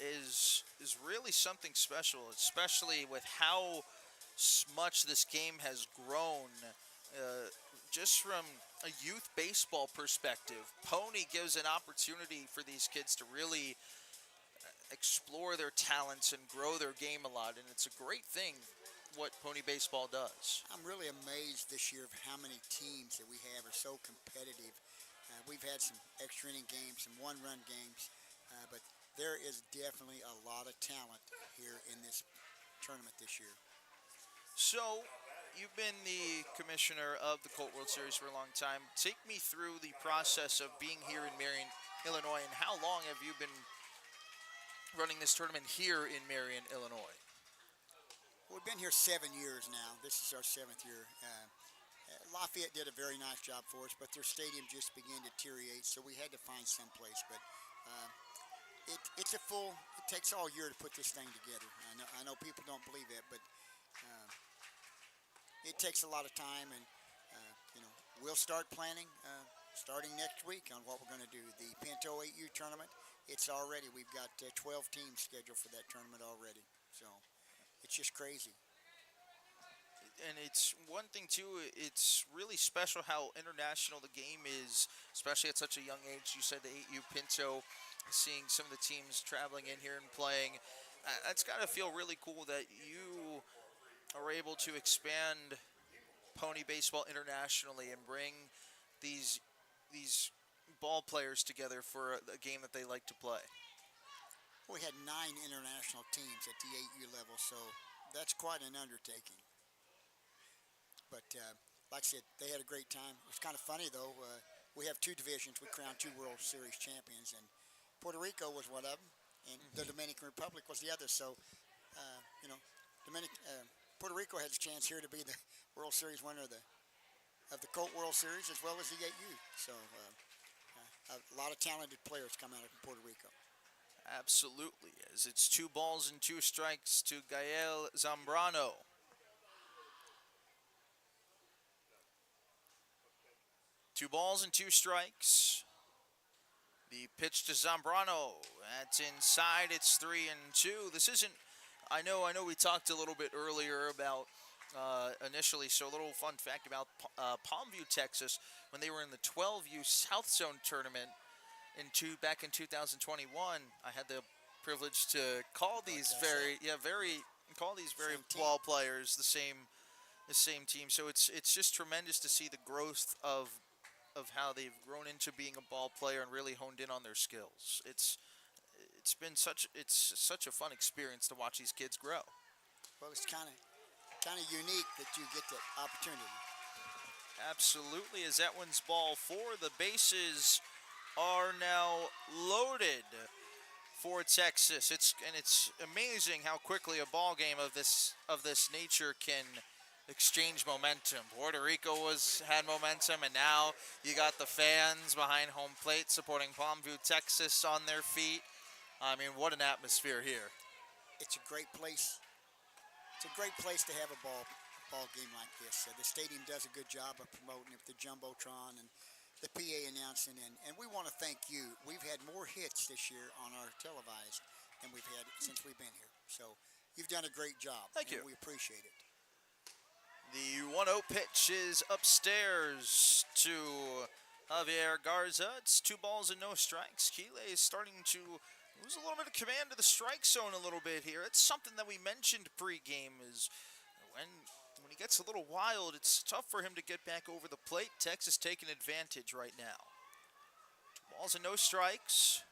is really something special, especially with how much this game has grown. Just from a youth baseball perspective, Pony gives an opportunity for these kids to really explore their talents and grow their game a lot, and it's a great thing what Pony Baseball does. I'm really amazed this year of how many teams that we have are so competitive. We've had some extra inning games, some one-run games, but there is definitely a lot of talent here in this tournament this year. So, you've been the commissioner of the Colt World Series for a long time. Take me through the process of being here in Marion, Illinois, and how long have you been running this tournament here in Marion, Illinois? We've been here 7 years now. This is our 7th year. Lafayette did a very nice job for us, but their stadium just began to deteriorate, so we had to find some place. But it takes all year to put this thing together. I know people don't believe that, but it takes a lot of time, and we'll start planning starting next week on what we're going to do. The Pinto 8U tournament, we've got 12 teams scheduled for that tournament already. So it's just crazy. And it's one thing too, it's really special how international the game is, especially at such a young age. You said the 8U Pinto, seeing some of the teams traveling in here and playing. That's got to feel really cool that you are able to expand Pony Baseball internationally and bring these ball players together for a game that they like to play. We had 9 international teams at the 8U level, so that's quite an undertaking. But like I said, they had a great time. It was kind of funny, though. We have 2 divisions. We crowned 2 World Series champions, and Puerto Rico was one of them, and the Dominican Republic was the other. So, Puerto Rico has a chance here to be the World Series winner of the Colt World Series as well as the 8U. So, a lot of talented players come out of Puerto Rico. Absolutely, as it's 2 balls and 2 strikes to Gael Zambrano. Two balls and 2 strikes. The pitch to Zambrano. That's inside. It's 3-2. This isn't. I know. We talked a little bit earlier about initially. So a little fun fact about Palmview, Texas, when they were in the 12U South Zone tournament back in 2021. I had the privilege to call these very ball players the same team. So it's just tremendous to see the growth of how they've grown into being a ball player and really honed in on their skills. It's such a fun experience to watch these kids grow. Well, it's kind of unique that you get that opportunity. Absolutely, as that one's ball 4. The bases are now loaded for Texas. It's amazing how quickly a ball game of this nature can exchange momentum. Puerto Rico had momentum, and now you got the fans behind home plate supporting Palmview, Texas on their feet. I mean, what an atmosphere here. It's a great place. It's a great place to have a ball game like this. The stadium does a good job of promoting it with the Jumbotron and the PA announcing, and we want to thank you. We've had more hits this year on our televised than we've had since we've been here. So you've done a great job. Thank you. We appreciate it. The 1-0 pitch is upstairs to Javier Garza. It's 2 balls and no strikes. Kile is starting to lose a little bit of command of the strike zone a little bit here. It's something that we mentioned pregame is when he gets a little wild, it's tough for him to get back over the plate. Texas taking advantage right now. 2 balls and no strikes.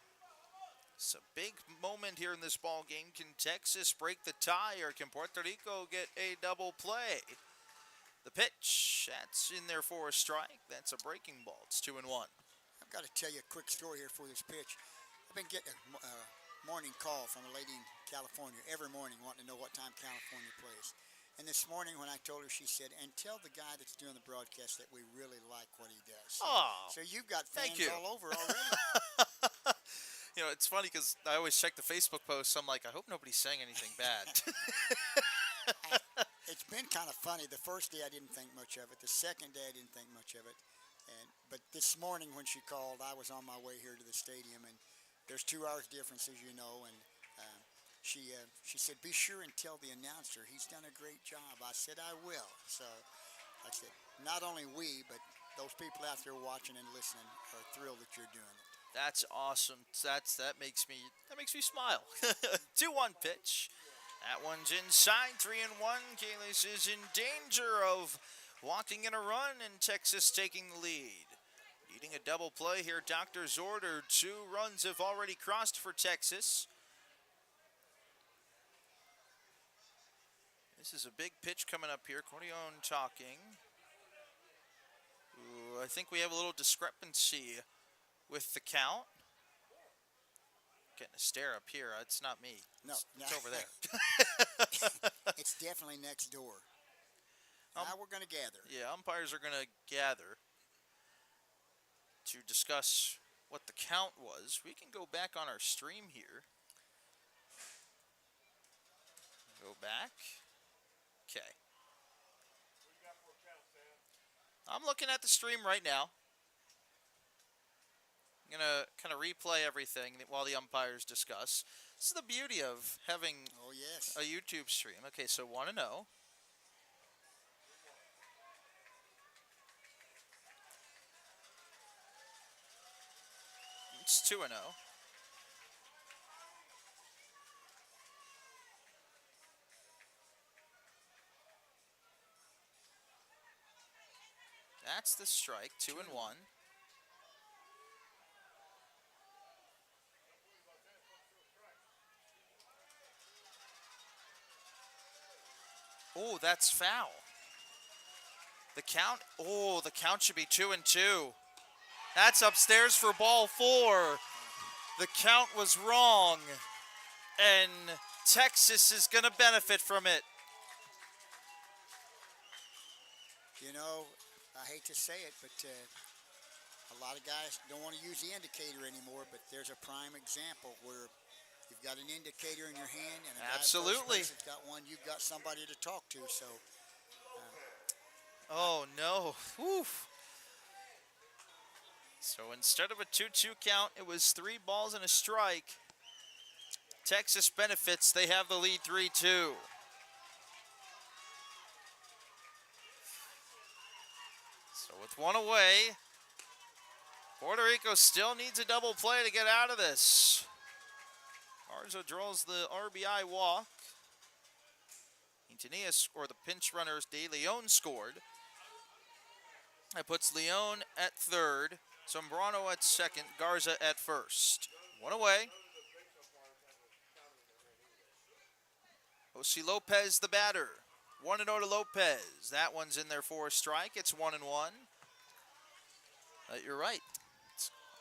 It's a big moment here in this ball game. Can Texas break the tie, or can Puerto Rico get a double play? The pitch, that's in there for a strike. That's a breaking ball. It's 2-1. I've got to tell you a quick story here for this pitch. I've been getting a morning call from a lady in California every morning wanting to know what time California plays. And this morning when I told her, she said, and tell the guy that's doing the broadcast that we really like what he does. So you've got fans all over already. It's funny because I always check the Facebook posts. I'm like, I hope nobody's saying anything bad. It's been kind of funny. The first day I didn't think much of it. The second day I didn't think much of it. But this morning when she called, I was on my way here to the stadium, and there's 2 hours difference, as you know, and she said, be sure and tell the announcer he's done a great job. I said, I will. So I said, not only we, but those people out there watching and listening are thrilled that you're doing it. That's awesome. That makes me smile. 2-1 pitch. That one's inside. 3-1. Kalis is in danger of walking in a run, and Texas taking the lead. Needing a double play here. Doctor's order. 2 runs have already crossed for Texas. This is a big pitch coming up here. Cordion talking. Ooh, I think we have a little discrepancy with the count. Getting a stare up here. It's not me. No, it's over there. It's definitely next door. Now we're going to gather. Yeah, umpires are going to gather to discuss what the count was. We can go back on our stream here. Go back. Okay. I'm looking at the stream right now. I'm going to kind of replay everything while the umpires discuss. This is the beauty of having a YouTube stream. Okay, so 1-0. It's 2-0. That's the strike. 2-1. Oh, that's foul. The count should be 2-2. That's upstairs for ball 4. The count was wrong, and Texas is going to benefit from it. You know, I hate to say it, but a lot of guys don't want to use the indicator anymore, but there's a prime example where you've got an indicator in your hand, and a guy Absolutely. has got one. You've got somebody to talk to. So, oh no! Oof. So instead of a 2-2 count, it was 3 balls and a strike. Texas benefits. They have the lead 3-2. So with 1 away, Puerto Rico still needs a double play to get out of this. Garza draws the RBI walk. Quintanilla, or the pinch runners, De Leon scored. That puts Leon at third, Zambrano at second, Garza at first. 1 away. Jose Lopez, the batter. 1-0 to Lopez. That one's in there for a strike. It's 1-1. You're right.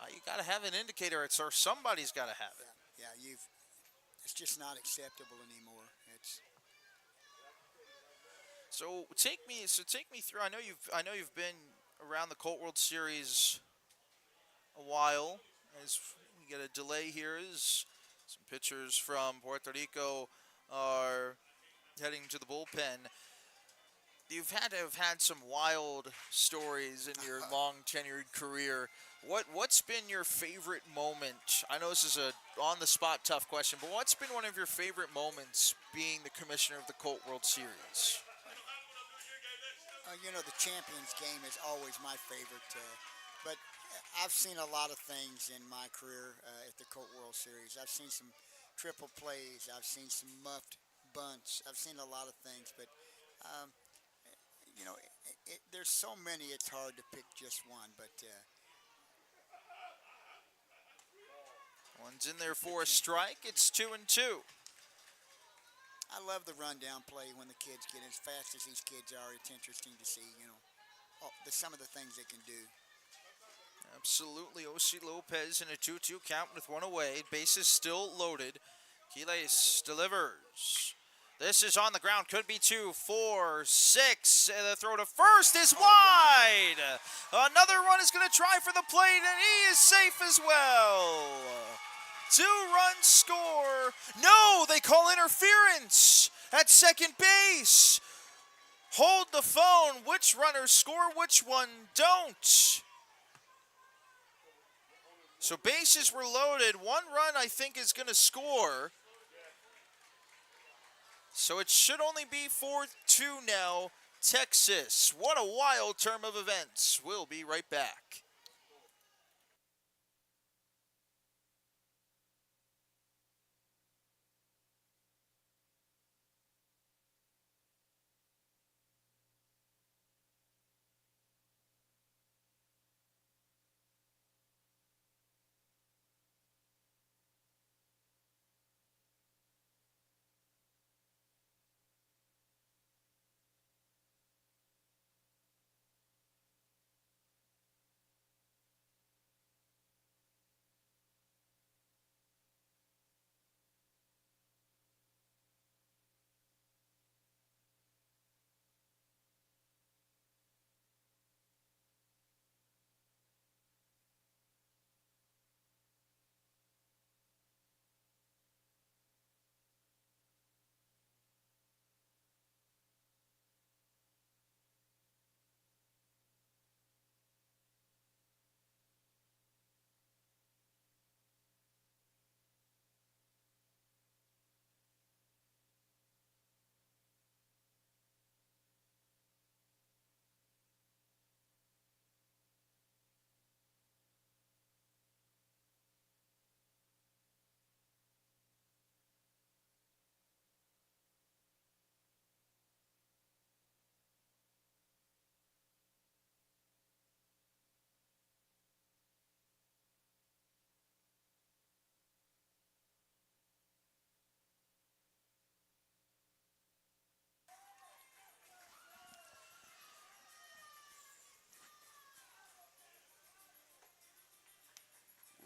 You got to have an indicator, or somebody's got to have it. Yeah, it's just not acceptable anymore. So take me through. I know you've been around the Colt World Series a while. As we get a delay here, as some pitchers from Puerto Rico are heading to the bullpen. You've had to have had some wild stories in your long tenured career. What's been your favorite moment? I know this is a on-the-spot tough question, but what's been one of your favorite moments being the commissioner of the Colt World Series? You know, the Champions game is always my favorite, but I've seen a lot of things in my career at the Colt World Series. I've seen some triple plays. I've seen some muffed bunts. I've seen a lot of things, but you know, there's so many, it's hard to pick just one, but one's in there for a strike. It's 2-2. I love the rundown play when the kids get as fast as these kids are. It's interesting to see, you know, some of the things they can do. Absolutely. Jose Lopez in a 2-2 count with 1 away. Bases still loaded. Quiles delivers. This is on the ground. Could be 2, 4, 6. And the throw to first is wide. Another run is going to try for the plate, and he is safe as well. 2-run score. No, they call interference at second base. Hold the phone. Which runners score, which one don't? So bases were loaded. One run, I think, is going to score. So it should only be 4-2 now. Texas. What a wild term of events. We'll be right back.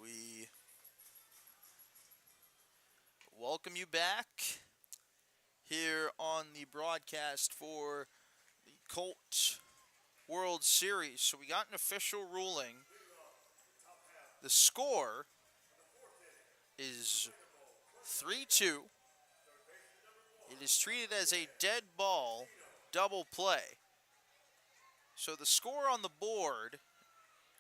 We welcome you back here on the broadcast for the Colt World Series. So we got an official ruling. The score is 3-2. It is treated as a dead ball double play. So the score on the board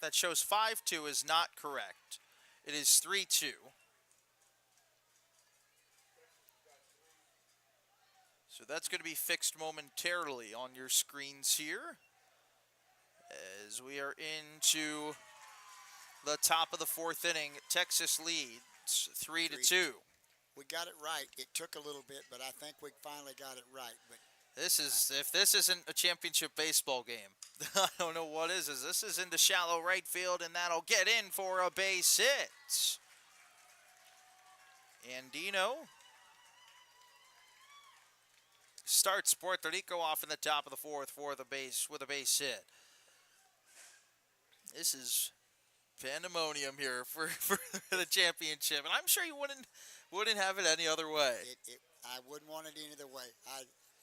that shows 5-2 is not correct. It is 3-2. So that's going to be fixed momentarily on your screens here as we are into the top of the fourth inning. Texas leads 3-2. We got it right. It took a little bit, but I think we finally got it right. But If this isn't a championship baseball game, I don't know what is. This is into shallow right field, and that'll get in for a base hit. Andino starts Puerto Rico off in the top of the fourth with a base hit. This is pandemonium here for the championship, and I'm sure you wouldn't have it any other way. I wouldn't want it any other way.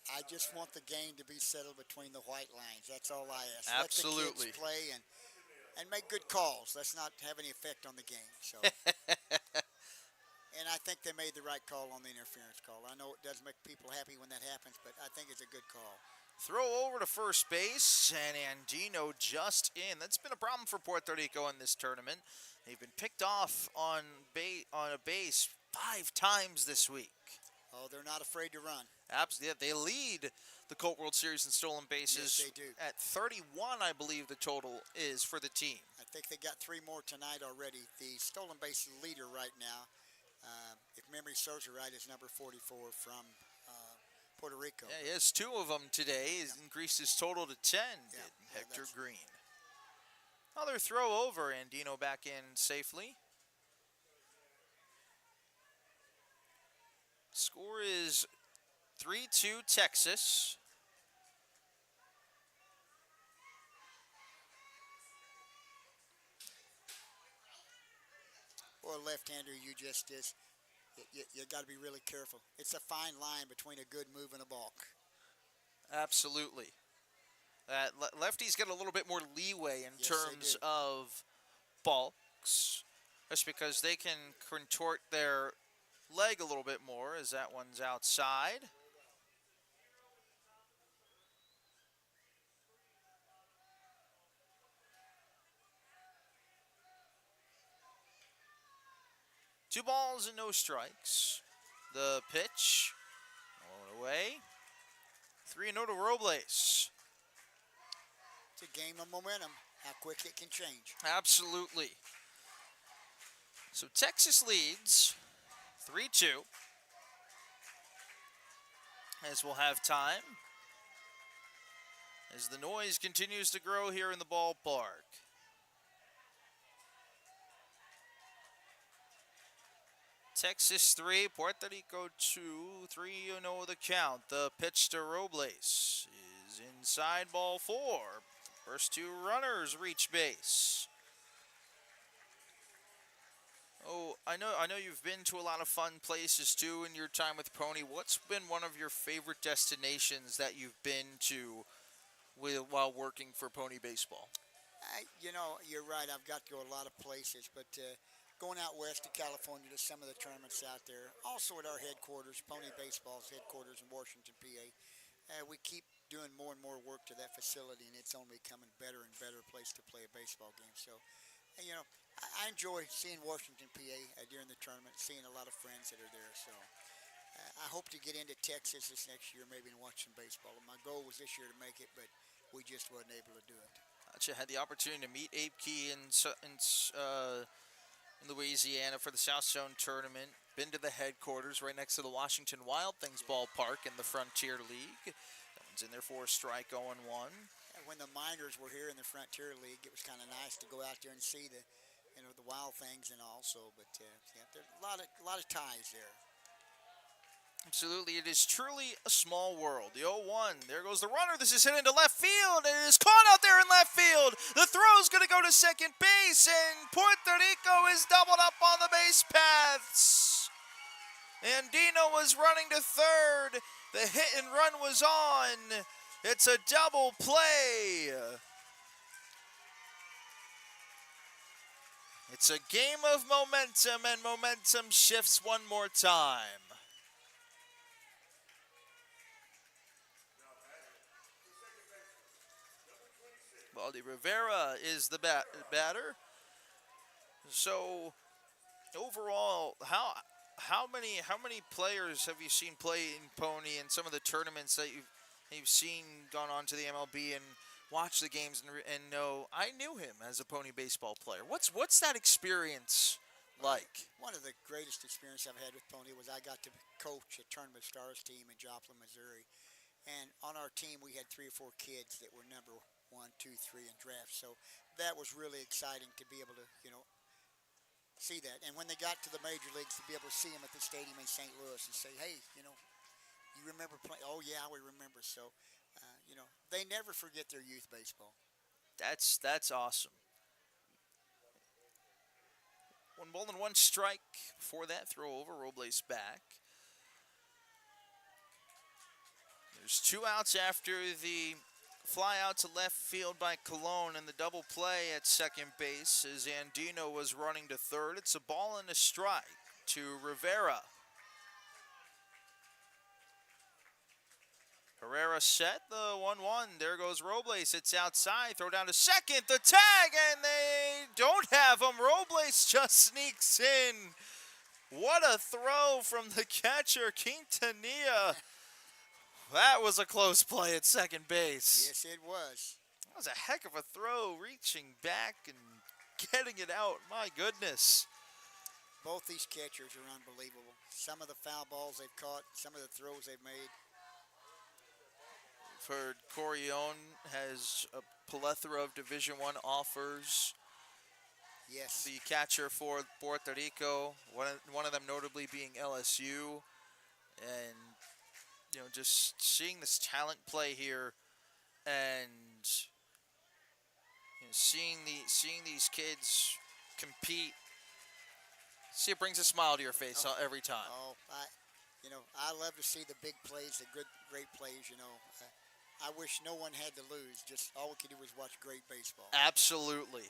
I just want the game to be settled between the white lines. That's all I ask. Absolutely. Let the kids play and make good calls. Let's not have any effect on the game. So, and I think they made the right call on the interference call. I know it doesn't make people happy when that happens, but I think it's a good call. Throw over to first base, and Andino just in. That's been a problem for Puerto Rico in this tournament. They've been picked off on a base 5 times this week. Oh, they're not afraid to run. Absolutely, yeah, they lead the Colt World Series in stolen bases. Yes, they do. At 31, I believe the total is for the team. I think they got 3 more tonight already. The stolen base leader right now, if memory serves you right, is number 44 from Puerto Rico. Yeah, he has 2 of them today. He's increased his total to 10, did Hector Green. Another throw over, Andino back in safely. Score is 3-2 Texas. Or a left-hander, you got to be really careful. It's a fine line between a good move and a balk. Absolutely. Lefties get a little bit more leeway in Yes, terms of balks, just because they can contort their leg a little bit more as that one's outside. 2 balls and no strikes. The pitch. Going away. 3-0 to Robles. It's a game of momentum, how quick it can change. Absolutely. So Texas leads 3-2. As we'll have time. As the noise continues to grow here in the ballpark. Texas 3, Puerto Rico 2, 3-0 the count. The pitch to Robles is inside, ball 4. First 2 runners reach base. Oh, I know you've been to a lot of fun places too in your time with Pony. What's been one of your favorite destinations that you've been to while working for Pony Baseball? You're right. I've got to go a lot of places, but going out west to California to some of the tournaments out there. Also at our headquarters, Pony Baseball's headquarters in Washington, PA. We keep doing more and more work to that facility, and it's only becoming better and better place to play a baseball game. So, I enjoy seeing Washington, PA during the tournament, seeing a lot of friends that are there. So, I hope to get into Texas this next year, maybe and watch some baseball. My goal was this year to make it, but we just wasn't able to do it. I had the opportunity to meet Abe Key in Louisiana for the South Zone tournament. Been to the headquarters right next to the Washington Wild Things ballpark in the Frontier League. That one's in there for a strike, 0-1. When the minors were here in the Frontier League, it was kind of nice to go out there and see the Wild Things and also. But there's a lot of ties there. Absolutely, it is truly a small world. The 0-1, there goes the runner. This is hit into left field, and it is caught out there in left field. The throw's going to go to second base, and Puerto Rico is doubled up on the base paths. Andino was running to third. The hit and run was on. It's a double play. It's a game of momentum, and momentum shifts one more time. Valdi Rivera is the batter. So overall, how many players have you seen play in Pony in some of the tournaments that you've seen gone on to the MLB and watch the games and know I knew him as a Pony baseball player? What's that experience like? One of the greatest experiences I've had with Pony was I got to coach a Tournament Stars team in Joplin, Missouri. And on our team, we had 3 or 4 kids that were number 1, 2, 3 in drafts. So that was really exciting to be able to, see that. And when they got to the major leagues, to be able to see them at the stadium in St. Louis and say, hey, you remember playing? Oh, yeah, we remember. So, they never forget their youth baseball. That's awesome. 1 ball and 1 strike for that throw over. Robles back. There's 2 outs after the fly out to left field by Colon and the double play at second base as Andino was running to third. It's a ball and a strike to Rivera. Herrera set the 1-1. There goes Robles. It's outside. Throw down to second. The tag, and they don't have him. Robles just sneaks in. What a throw from the catcher, Quintanilla. That was a close play at second base. Yes, it was. That was a heck of a throw, reaching back and getting it out. My goodness. Both these catchers are unbelievable. Some of the foul balls they've caught, some of the throws they've made. We've heard Corion has a plethora of Division I offers. Yes. The catcher for Puerto Rico, one of them notably being LSU. And just seeing this talent play here, and seeing these kids compete, it brings a smile to your face every time. I love to see the big plays, the great plays. I wish no one had to lose. Just all we could do was watch great baseball. Absolutely.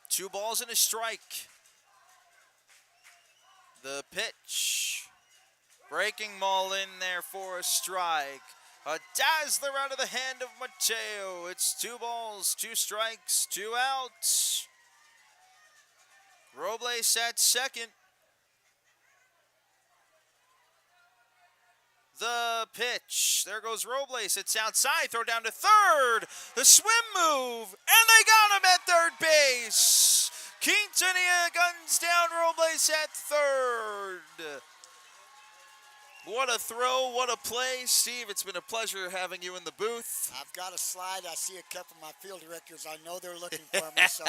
2 balls and a strike. The pitch. Breaking ball in there for a strike. A dazzler out of the hand of Mateo. It's 2 balls, 2 strikes, 2 outs. Robles at second. The pitch. There goes Robles. It's outside. Throw down to third. The swim move. And they got him at third base. Quintanilla guns down Robles at third. What a throw. What a play. Steve, it's been a pleasure having you in the booth. I've got a slide. I see a couple of my field directors. I know they're looking for me. So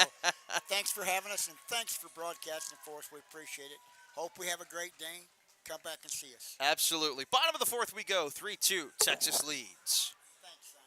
thanks for having us, and thanks for broadcasting for us. We appreciate it. Hope we have a great day. Come back and see us. Absolutely. Bottom of the fourth we go. 3-2. Texas leads. Thanks, son.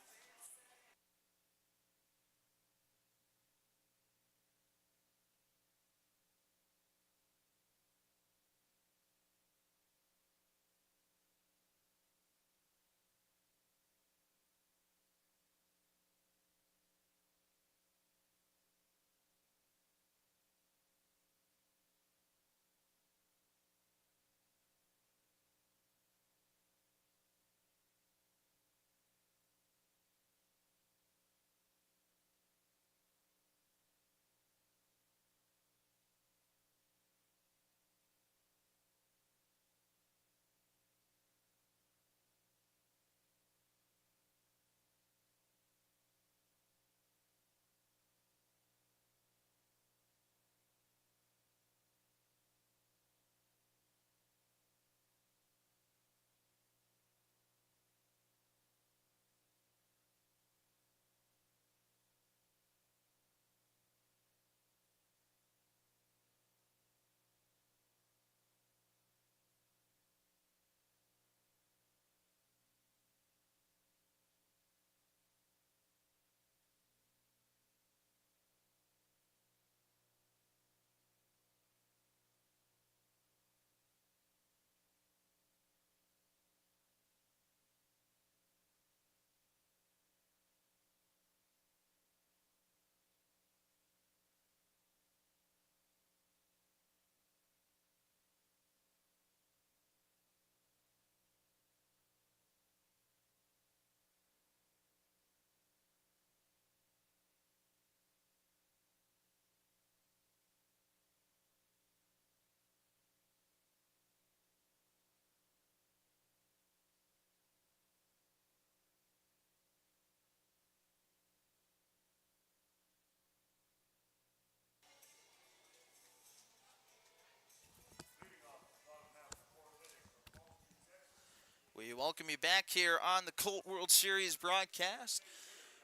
We welcome you back here on the Colt World Series broadcast.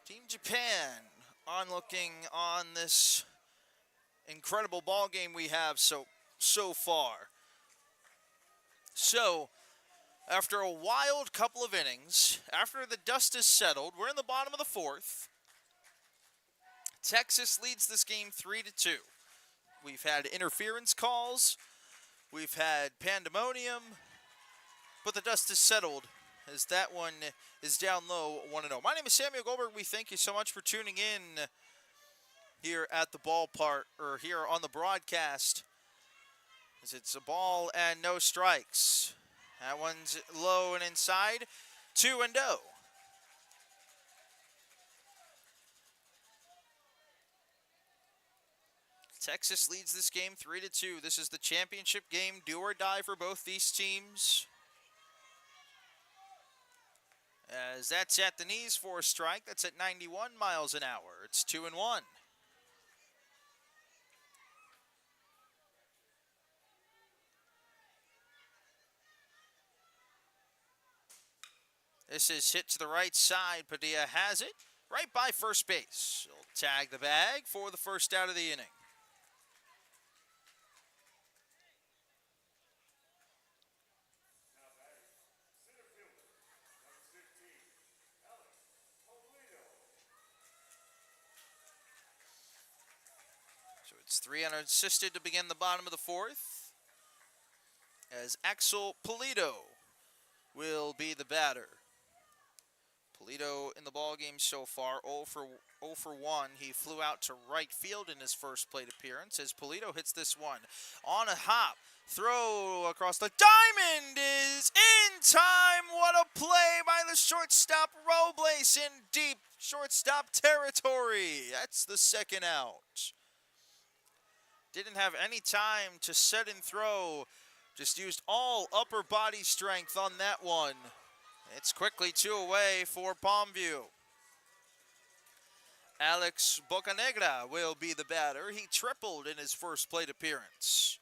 Team Japan onlooking on this incredible ball game we have so far. So, after a wild couple of innings, after the dust is settled, we're in the bottom of the fourth. Texas leads this game 3-2. We've had interference calls, we've had pandemonium, but the dust is settled as that one is down low 1-0. My name is Samuel Goldberg. We thank you so much for tuning in here at the ballpark, or here on the broadcast, as it's a ball and no strikes. That one's low and inside, 2-0. Texas leads this game 3-2. This is the championship game, do or die for both these teams. As that's at the knees for a strike. That's at 91 miles an hour. It's 2-1. This is hit to the right side. Padilla has it right by first base. He'll tag the bag for the first out of the inning. It's 3 unassisted to begin the bottom of the fourth, as Axel Pulido will be the batter. Pulido in the ballgame so far, 0 for 1. He flew out to right field in his first plate appearance as Pulido hits this one on a hop. Throw across the diamond is in time. What a play by the shortstop Robles in deep shortstop territory. That's the second out. Didn't have any time to set and throw. Just used all upper body strength on that one. It's quickly 2 away for Palmview. Alex Bocanegra will be the batter. He tripled in his first plate appearance.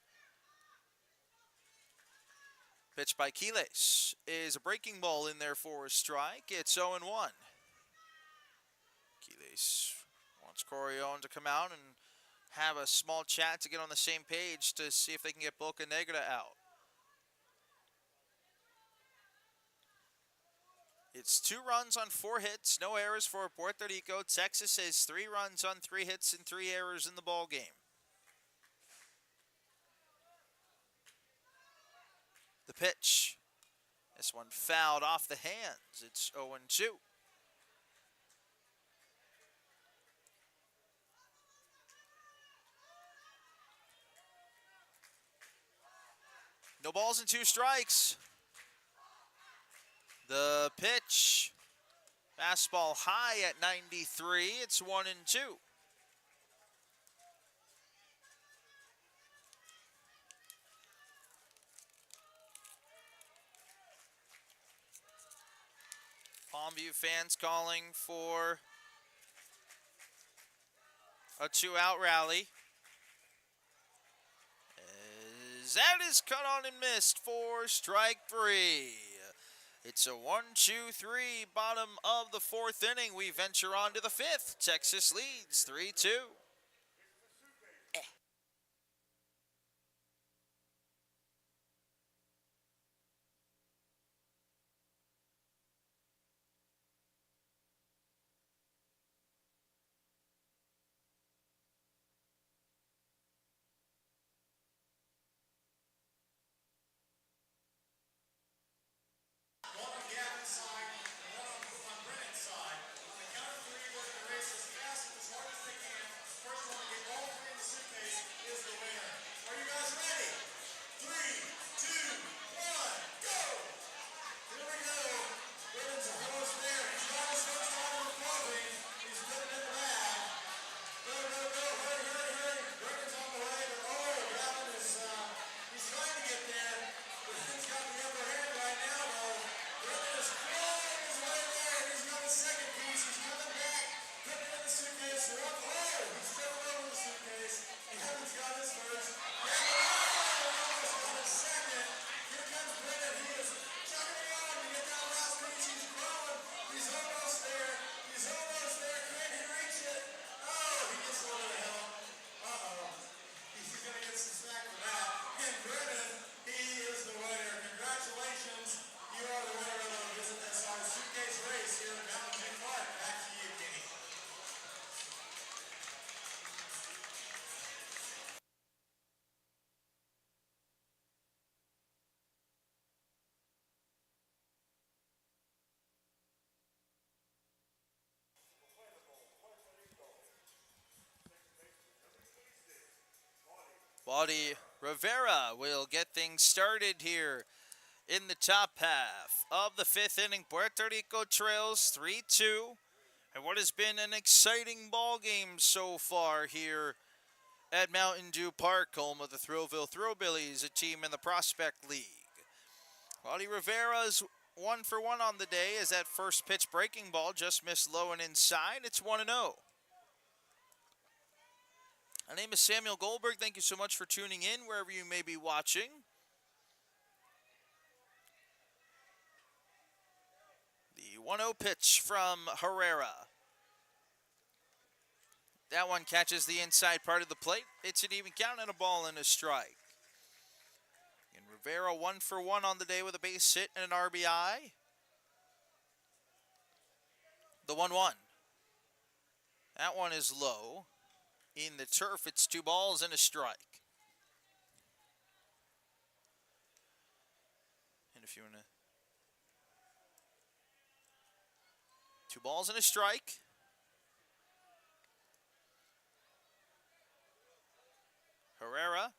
Pitch by Quiles is a breaking ball in there for a strike. It's 0-1. Quiles wants Corion to come out and have a small chat to get on the same page to see if they can get Bocanegra out. It's 2 runs on 4 hits, no errors for Puerto Rico. Texas has 3 runs on 3 hits and 3 errors in the ball game. The pitch. This one fouled off the hands. It's 0-2. No balls and 2 strikes. The pitch. Fastball high at 93. It's 1-2. Palmview fans calling for a 2-out rally. As that is cut on and missed for strike 3. It's a 1-2-3 bottom of the 4th inning. We venture on to the 5th. Texas leads 3-2. One on Gavin's side, and one on Brennan's side. On the count of 3, work the race as fast and as hard as they can. First one to get all 3 in the suitcase is the winner. Are you guys ready? 3, 2, 1, go! Here we go. Brennan's almost there. He's got his first time in the program. He's putting it in the bag. Go, go, go. Hurry, hurry, hurry. Brennan's on the way, but Gavin is, he's trying to get there. Brennan's got the upper hand right now, though. Brennan is clawing his way there. He's got his second piece. He's coming back, putting it in the suitcase. He's stepping over the suitcase. Gavin's got his first. Almost got his second. Here comes Brennan. He is chugging on to get that last piece. He's growing. He's almost there. He's almost there. Can he reach it? Oh, he gets a little help. Uh-oh. He's going to get some slack for that. And Brennan, he is the winner. Congratulations. You are the winner of the Visit That Side Suitcase race here at Mountain View Park. Back to you, Kenny. Body Rivera will get things started here in the top half of the 5th inning. Puerto Rico trails 3-2. And what has been an exciting ball game so far here at Mountain Dew Park, home of the Thrillville Thrillbillies, a team in the Prospect League. Body Rivera's 1 for 1 on the day as that first pitch breaking ball just missed low and inside. It's 1-0. My name is Samuel Goldberg. Thank you so much for tuning in wherever you may be watching. The 1-0 pitch from Herrera. That one catches the inside part of the plate. It's an even count and a ball and a strike. And Rivera 1 for 1 on the day with a base hit and an RBI. The 1-1. That one is low. In the turf, it's 2 balls and a strike. And if you want to... 2 balls and a strike. Herrera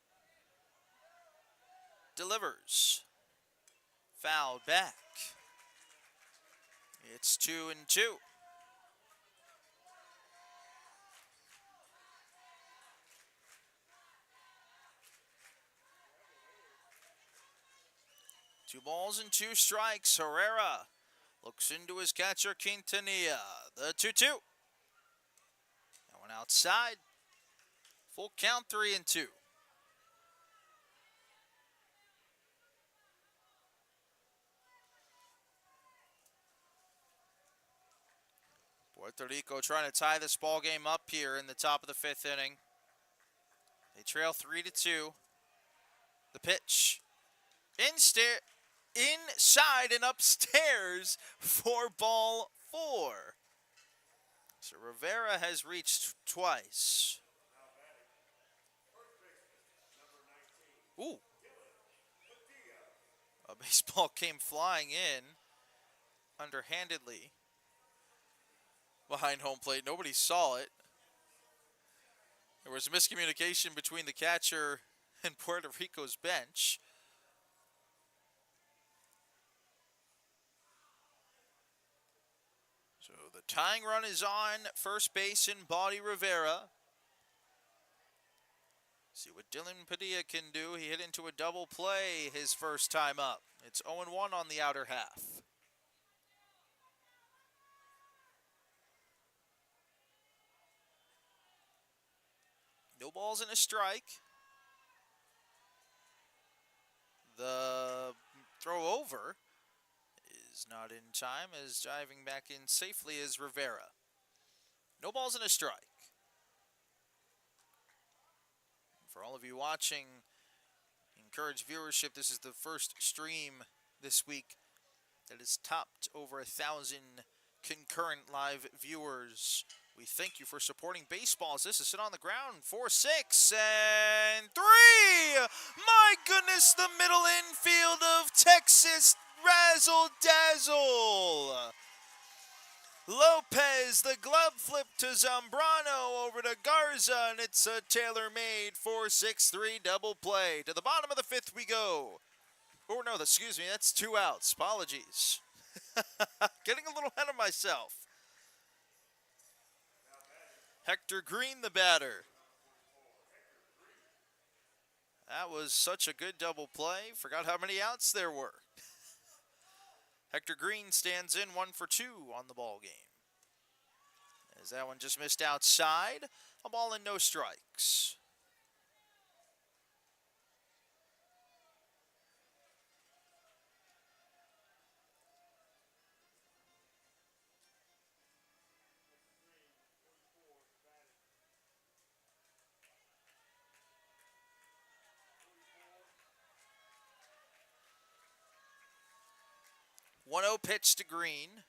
delivers. Fouled back. It's 2-2. Two balls and 2 strikes. Herrera Looks into his catcher, Quintanilla. The 2-2. That one outside. Full count, 3-2. Puerto Rico trying to tie this ball game up here in the top of the 5th inning. They trail 3-2. The pitch. Inside and upstairs for ball 4. So Rivera has reached twice. Ooh. A baseball came flying in underhandedly behind home plate. Nobody saw it. There was a miscommunication between the catcher and Puerto Rico's bench. So the tying run is on first base in Body Rivera. See what Dylan Padilla can do. He hit into a double play his first time up. It's 0-1 on the outer half. No balls and a strike. The throw over is not in time, as diving back in safely is Rivera. No balls and a strike. For all of you watching, encourage viewership. This is the first stream this week that has topped over 1,000 concurrent live viewers. We thank you for supporting baseballs. This is it on the ground. 4-6 and 3. My goodness, the middle infield of Texas razzle dazzle. Lopez, the glove flip to Zambrano over to Garza, and it's a tailor-made 4-6-3 double play. To the bottom of the 5th we go. Oh, no, excuse me, that's 2 outs. Apologies. Getting a little ahead of myself. Hector Green, the batter. That was such a good double play. Forgot how many outs there were. Hector Green stands in 1 for 2 on the ball game. As that one just missed outside. A ball and no strikes. One 0 pitch to Green.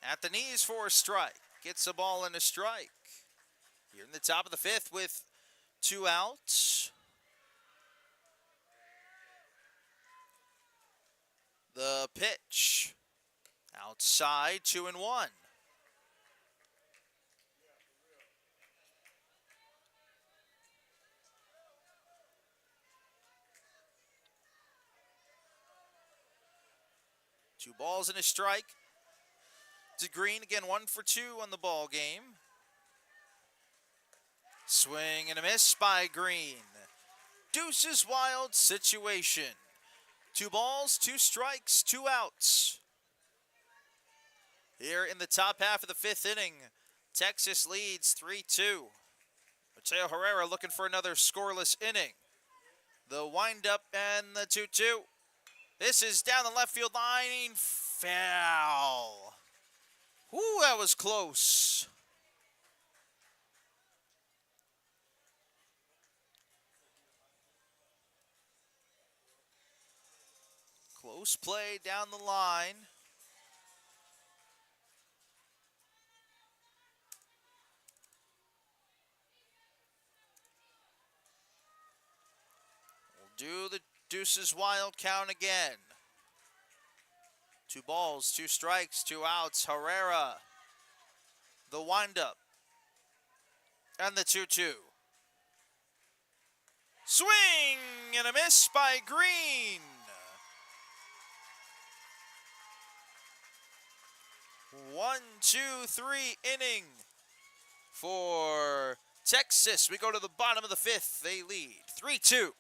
At the knees for a strike. Gets a ball and a strike. Here in the top of the 5th with 2 outs. The pitch. Outside, 2-1. Two balls and a strike to Green. Again, 1 for 2 on the ball game. Swing and a miss by Green. Deuces wild situation. 2 balls, 2 strikes, 2 outs. Here in the top half of the 5th inning, Texas leads 3-2. Mateo Herrera looking for another scoreless inning. The windup and the 2-2. This is down the left field line. Foul. Ooh, that was close. Close play down the line. We'll do the Deuces wild count again. 2 balls, 2 strikes, 2 outs. Herrera. The windup. And the 2-2. Swing and a miss by Green. 1-2-3 inning for Texas. We go to the bottom of the 5th. They lead 3-2.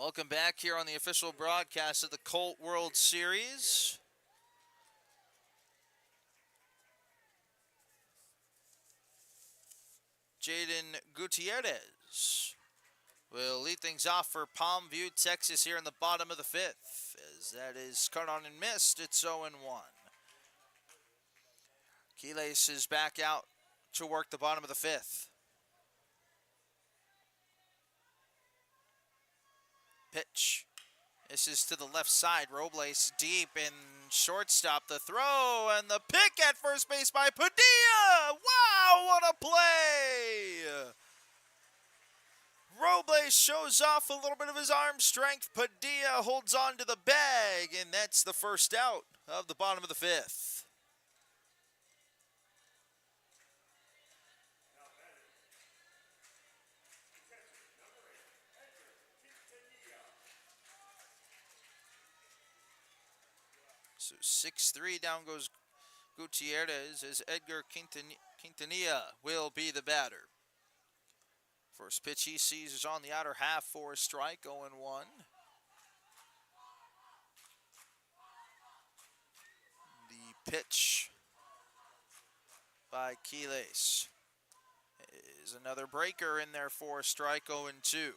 Welcome back here on the official broadcast of the Colt World Series. Jaden Gutierrez will lead things off for Palmview, Texas here in the bottom of the fifth. As that is cut on and missed, it's 0-1. Quiles is back out to work the bottom of the fifth. Pitch. This is to the left side. Robles deep in shortstop. The throw and the pick at first base by Padilla. Wow, what a play! Robles shows off a little bit of his arm strength. Padilla holds on to the bag, and that's the first out of the bottom of the fifth. So 6-3, down goes Gutierrez as Edgar Quintanilla will be the batter. First pitch he sees is on the outer half for a strike, 0-1. The pitch by Quiles is another breaker in there for a strike, 0-2.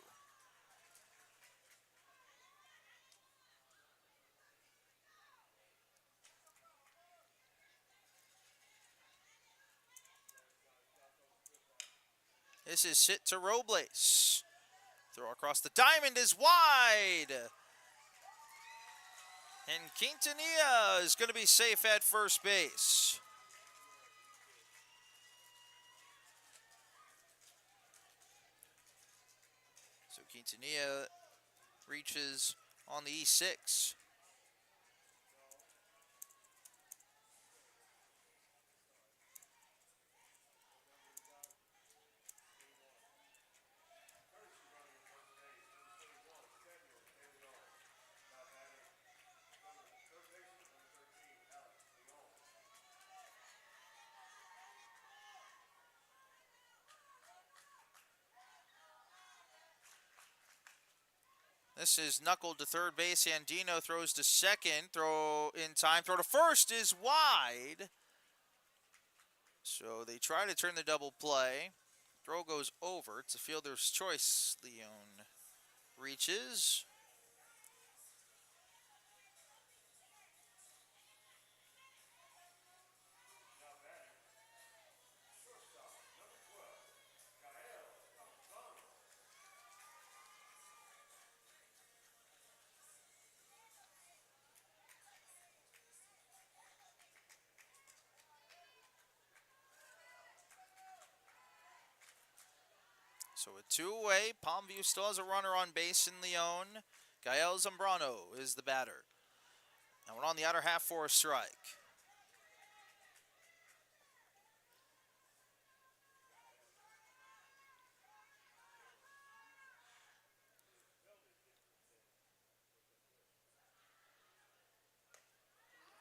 This is hit to Robles. Throw across the diamond is wide. And Quintanilla is going to be safe at first base. So Quintanilla reaches on the E6. This is knuckled to third base. Andino throws to second. Throw in time. Throw to first is wide. So they try to turn the double play. Throw goes over. It's a fielder's choice. Leon reaches. So a two-way, Palmview still has a runner on base in Leon. Gael Zambrano is the batter. Now we're on the outer half for a strike.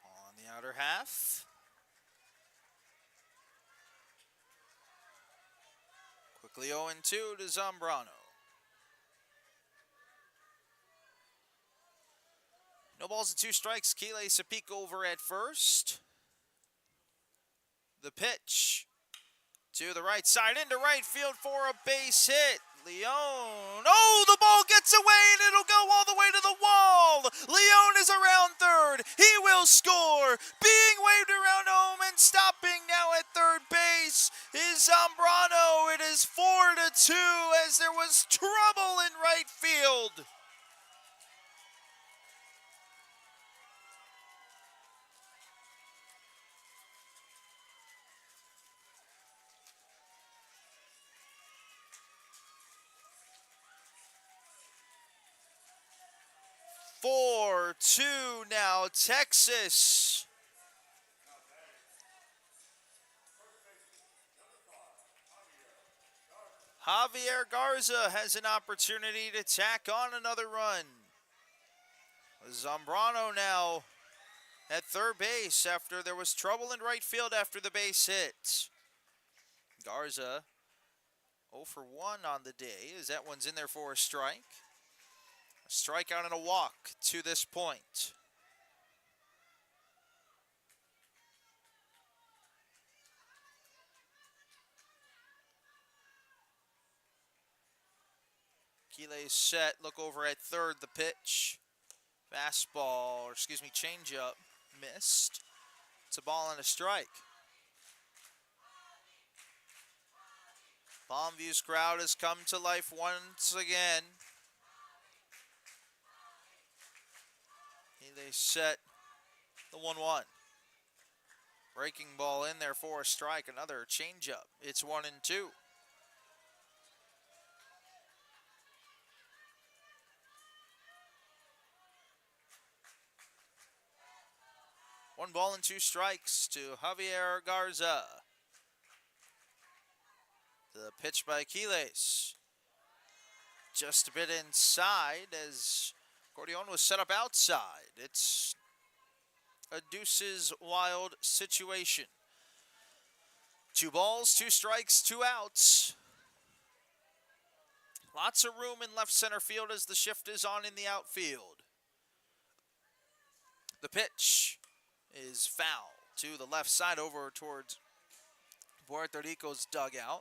On the outer half. Quickly 0-2 to Zambrano. No balls and two strikes. Quiles a peek over at first. The pitch to the right side into right field for a base hit. Leon. Oh, the ball gets away and it'll go all the way to the wall. Leon is around third. He will score. Being waved around home and stopping now at third base is Zambrano. It is 4-2 as there was trouble in right field. Four, 2 now, Texas. Javier Garza has an opportunity to tack on another run. Zambrano now at third base after there was trouble in right field after the base hit. Garza 0 for 1 on the day as that one's in there for a strike. A strikeout and a walk to this point. Keeley's set, look over at third, the pitch. Fastball, or excuse me, changeup, missed. It's a ball and a strike. Palmview's crowd has come to life once again. They set the 1-1. Breaking ball in there for a strike, another changeup. It's 1-2. One ball and two strikes to Javier Garza. The pitch by Aquiles. Just a bit inside as Cordion was set up outside. It's a deuces wild situation. 2 balls, 2 strikes, 2 outs. Lots of room in left center field as the shift is on in the outfield. The pitch is foul to the left side over towards Puerto Rico's dugout.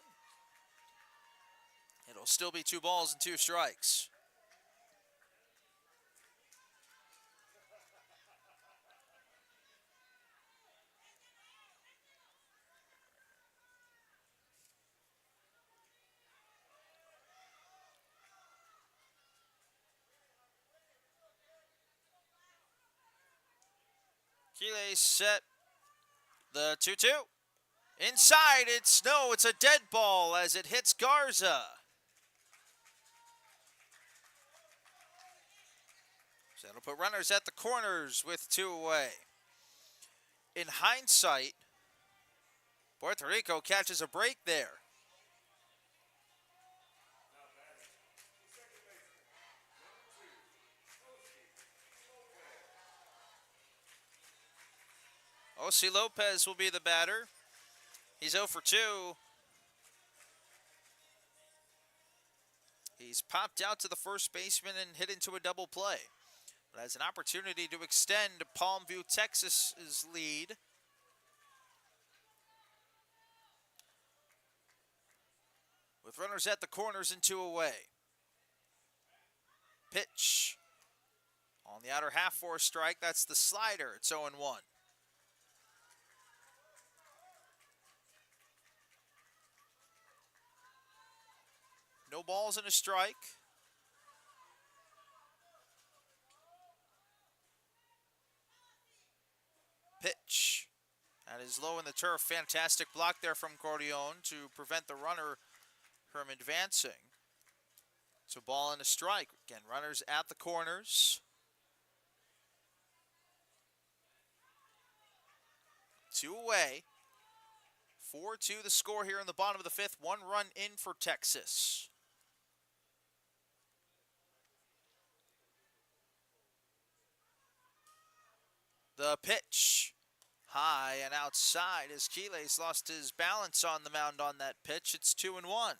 It'll still be 2 balls and 2 strikes. Keeley set the 2-2. Inside, it's a dead ball as it hits Garza. So that'll put runners at the corners with 2 away. In hindsight, Puerto Rico catches a break there. Osi Lopez will be the batter. He's 0 for 2. He's popped out to the first baseman and hit into a double play. But has an opportunity to extend Palmview, Texas's lead. With runners at the corners and 2 away. Pitch. On the outer half for a strike. That's the slider. It's 0-1. No balls and a strike. Pitch. That is low in the turf. Fantastic block there from Cordion to prevent the runner from advancing. It's a ball and a strike. Again, runners at the corners. 2 away. 4-2 the score here in the bottom of the 5th. 1 run in for Texas. The pitch. High and outside as Quiles lost his balance on the mound on that pitch. It's 2-1.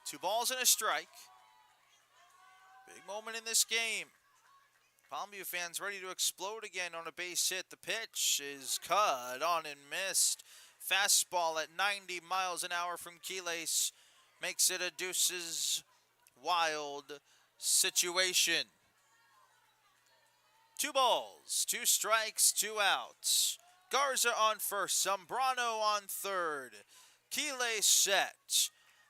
Two balls and a strike. Big moment in this game. Palmview fans ready to explode again on a base hit. The pitch is cut on and missed. Fastball at 90 miles an hour from Quiles makes it a deuces wild situation. 2 balls, 2 strikes, 2 outs. Garza on first, Zambrano on third. Quiles set.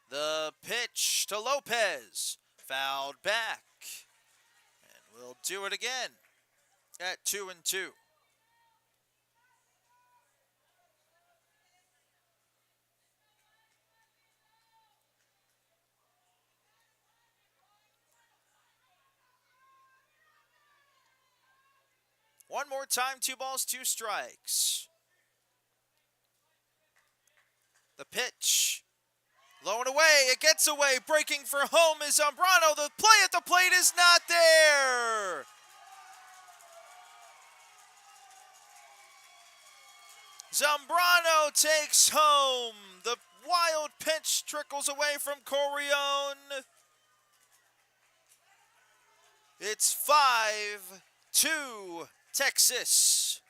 The pitch to Lopez. Fouled back. And we'll do it again at 2-2. One more time, 2 balls, 2 strikes. The pitch. Low and away, it gets away, breaking for home is Zambrano. The play at the plate is not there. Zambrano takes home. The wild pitch trickles away from Corleone. It's 5-2 Texas.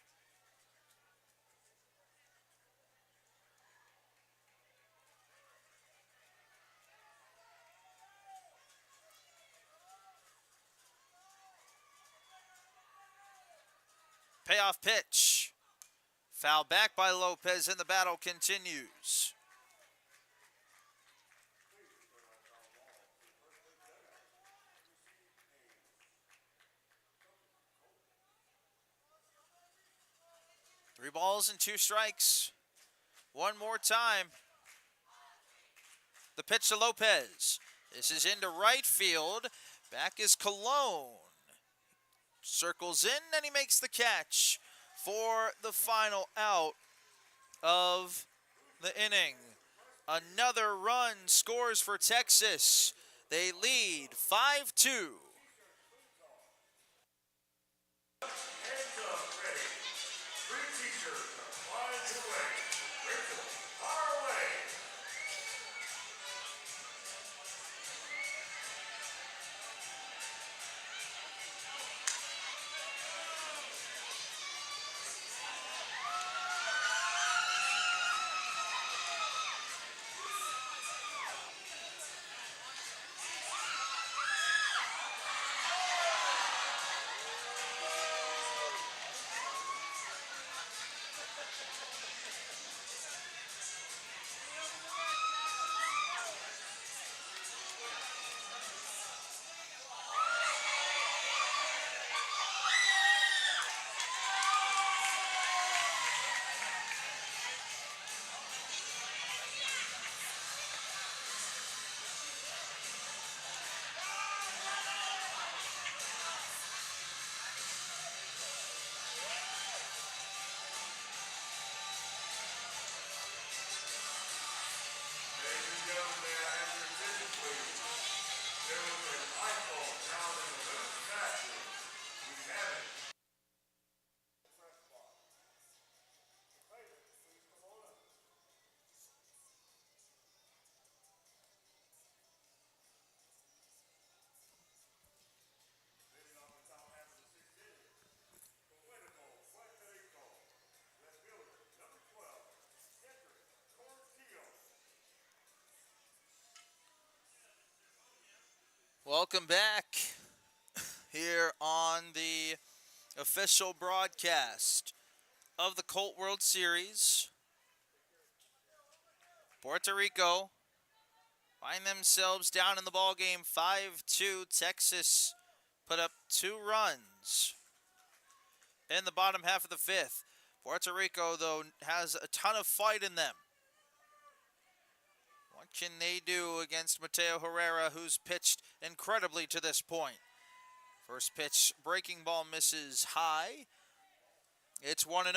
Payoff pitch. Foul back by Lopez, and the battle continues. Three balls and two strikes. One more time. The pitch to Lopez. This is into right field. Back is Cologne. Circles in, and he makes the catch for the final out of the inning. Another run scores for Texas. They lead 5-2. Hands up, ready. Three teachers are flying away. Rico, far away. Welcome back here on the official broadcast of the Colt World Series. Puerto Rico find themselves down in the ball game 5-2. Texas put up 2 runs in the bottom half of the 5th. Puerto Rico, though, has a ton of fight in them. What can they do against Mateo Herrera, who's pitched incredibly to this point? First pitch, breaking ball misses high. It's 1-0.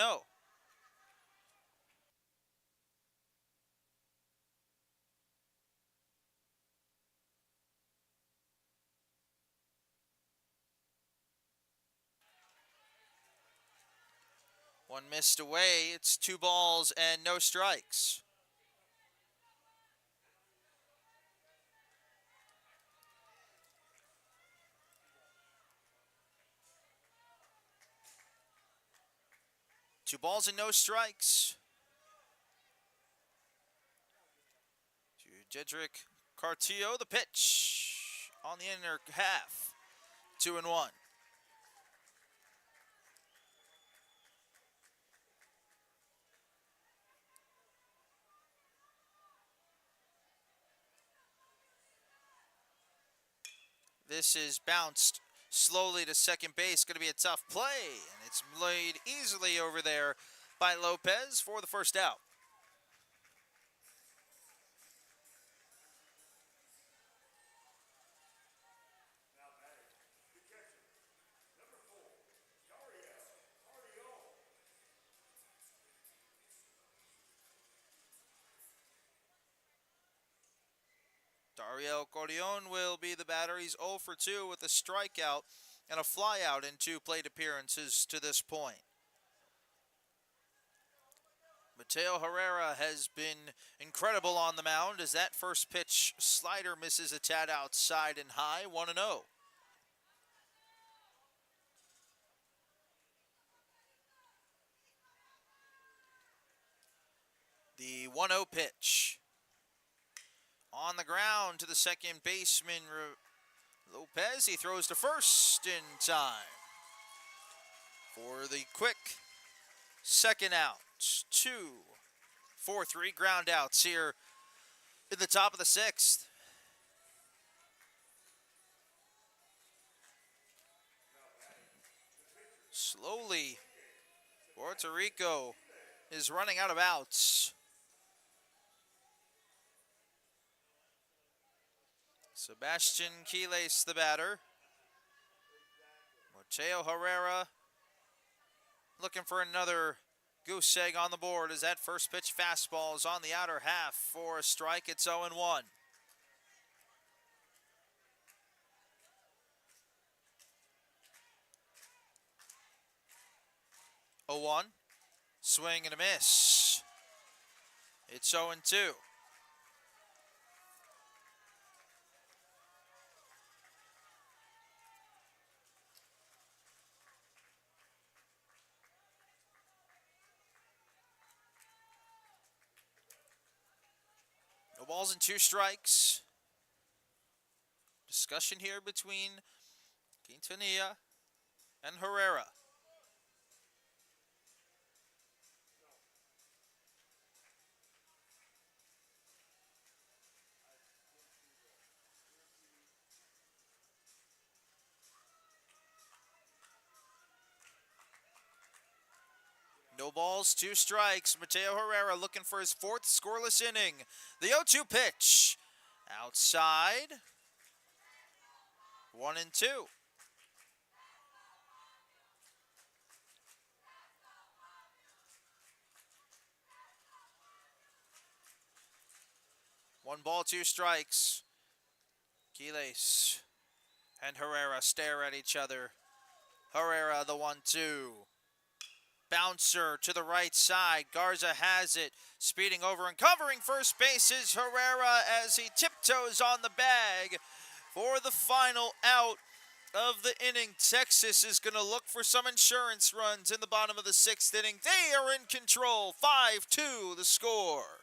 One missed away. It's 2 balls and no strikes. Two balls and no strikes. To Jedrick Cartillo, the pitch on the inner half. 2-1. This is bounced slowly to second base. Going to be a tough play. And it's laid easily over there by Lopez for the first out. Dario Corleone will be the batter. He's 0 for 2 with a strikeout and a flyout in 2 plate appearances to this point. Mateo Herrera has been incredible on the mound as that first pitch slider misses a tad outside and high, 1-0. The 1-0 pitch. On the ground to the second baseman, Lopez. He throws to first in time for the quick second out. 2-4-3 ground outs here in the top of the sixth. Slowly, Puerto Rico is running out of outs. Sebastian Quiles, the batter. Mateo Herrera looking for another goose egg on the board as that first pitch fastball is on the outer half for a strike. It's 0-1. 0-1. Swing and a miss. It's 0-2. No balls and 2 strikes. Discussion here between Quintanilla and Herrera. No balls, 2 strikes. Mateo Herrera looking for his 4th scoreless inning. The 0-2 pitch. Outside. 1-2. One ball, 2 strikes. Quiles and Herrera stare at each other. Herrera, the 1-2. Bouncer to the right side. Garza has it. Speeding over and covering first base is Herrera as he tiptoes on the bag for the final out of the inning. Texas is going to look for some insurance runs in the bottom of the 6th inning. They are in control. 5-2 the score.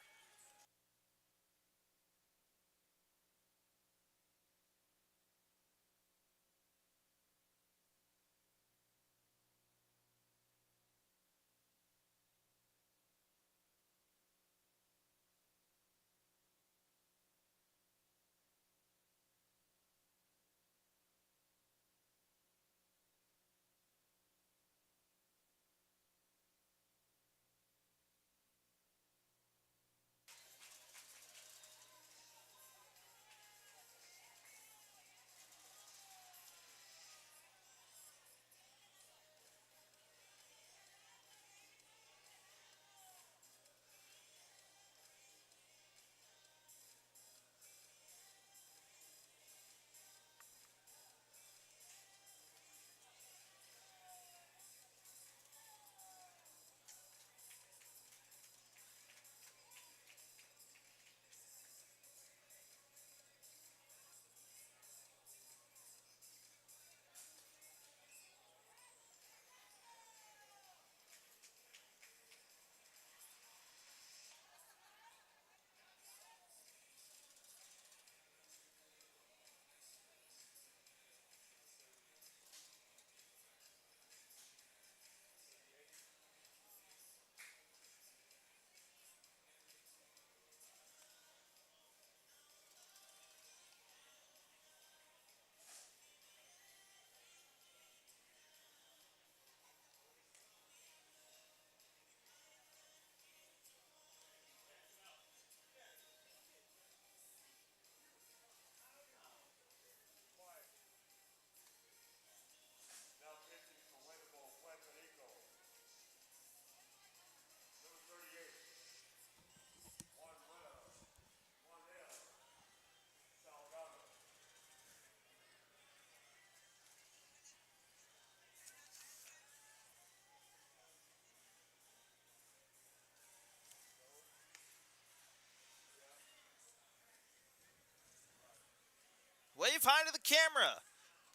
Wave hi to the camera.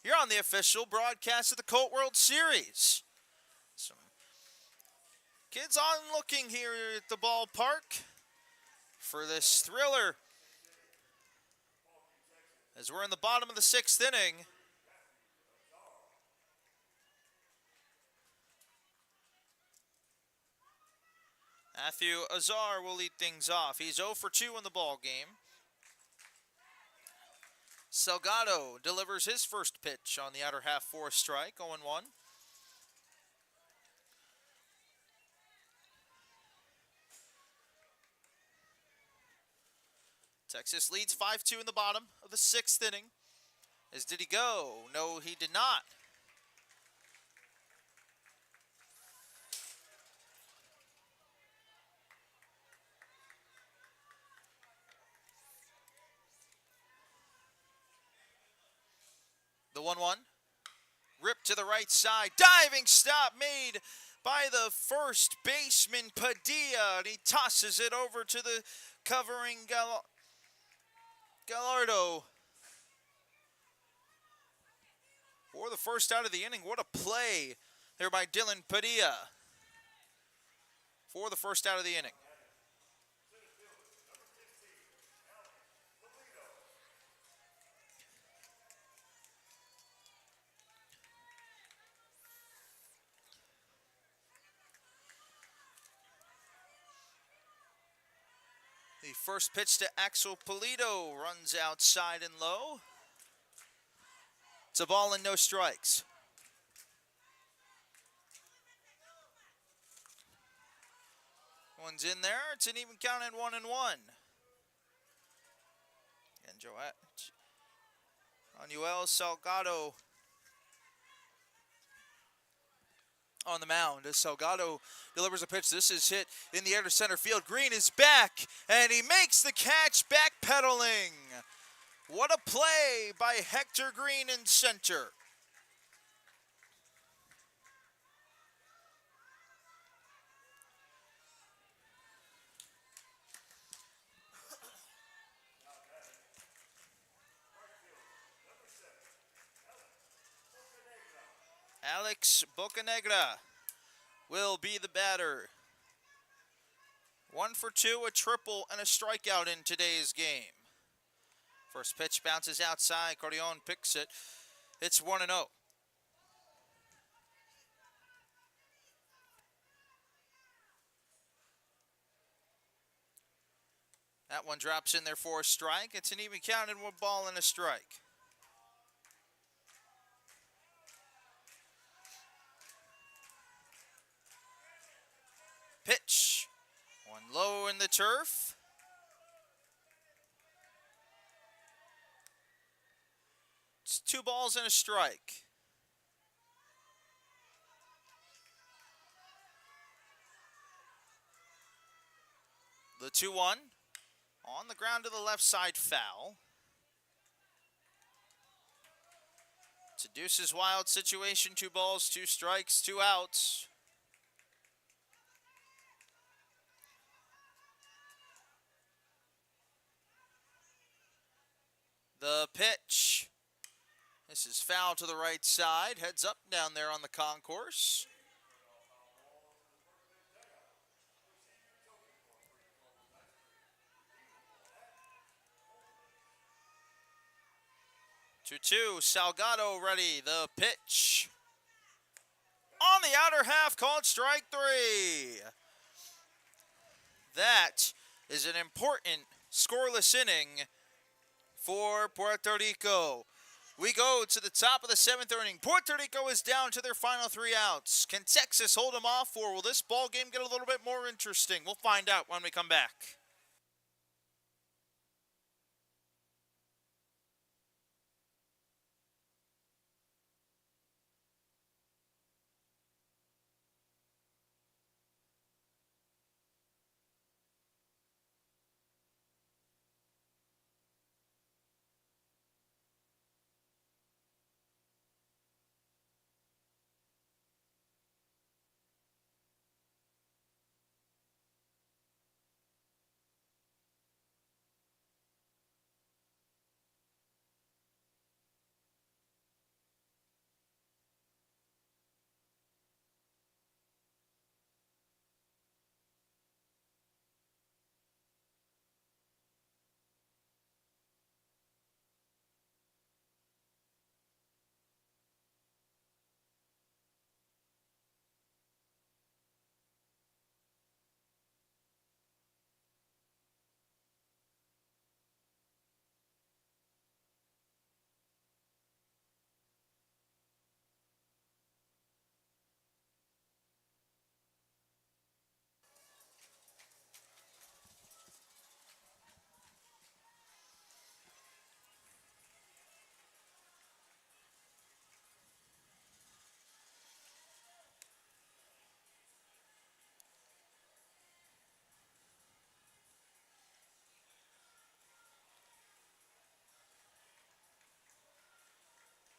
You're on the official broadcast of the Colt World Series. Some kids on looking here at the ballpark for this thriller. As we're in the bottom of the 6th inning. Matthew Azar will lead things off. He's 0 for 2 in the ball game. Salgado delivers his first pitch on the outer half for a strike, 0-1. Texas leads 5-2 in the bottom of the 6th inning. As did he go? No, he did not. The 1-1. Ripped to the right side. Diving stop made by the first baseman, Padilla. And he tosses it over to the covering Gallardo. For the first out of the inning. What a play there by Dylan Padilla. For the first out of the inning. The first pitch to Axel Pulido runs outside and low. It's a ball and no strikes. One's in there. It's an even count at 1-1. And Manuel Salgado on the mound as Salgado delivers a pitch. This is hit in the air to center field. Green is back, and he makes the catch, backpedaling. What a play by Hector Green in center. Alex Bocanegra will be the batter. 1 for 2, a triple, and a strikeout in today's game. First pitch bounces outside. Cordeon picks it. It's 1-0. That one drops in there for a strike. It's an even count and 1 ball and a strike. Pitch. One low in the turf. It's 2 balls and a strike. The 2-1 on the ground to the left side, foul. It's a deuces wild situation. 2 balls, 2 strikes, 2 outs. The pitch. This is foul to the right side. Heads up down there on the concourse. Two, Salgado ready. The pitch. On the outer half, called strike 3. That is an important scoreless inning for Puerto Rico. We go to the top of the 7th inning. Puerto Rico is down to their final 3 outs. Can Texas hold them off, or will this ball game get a little bit more interesting? We'll find out when we come back.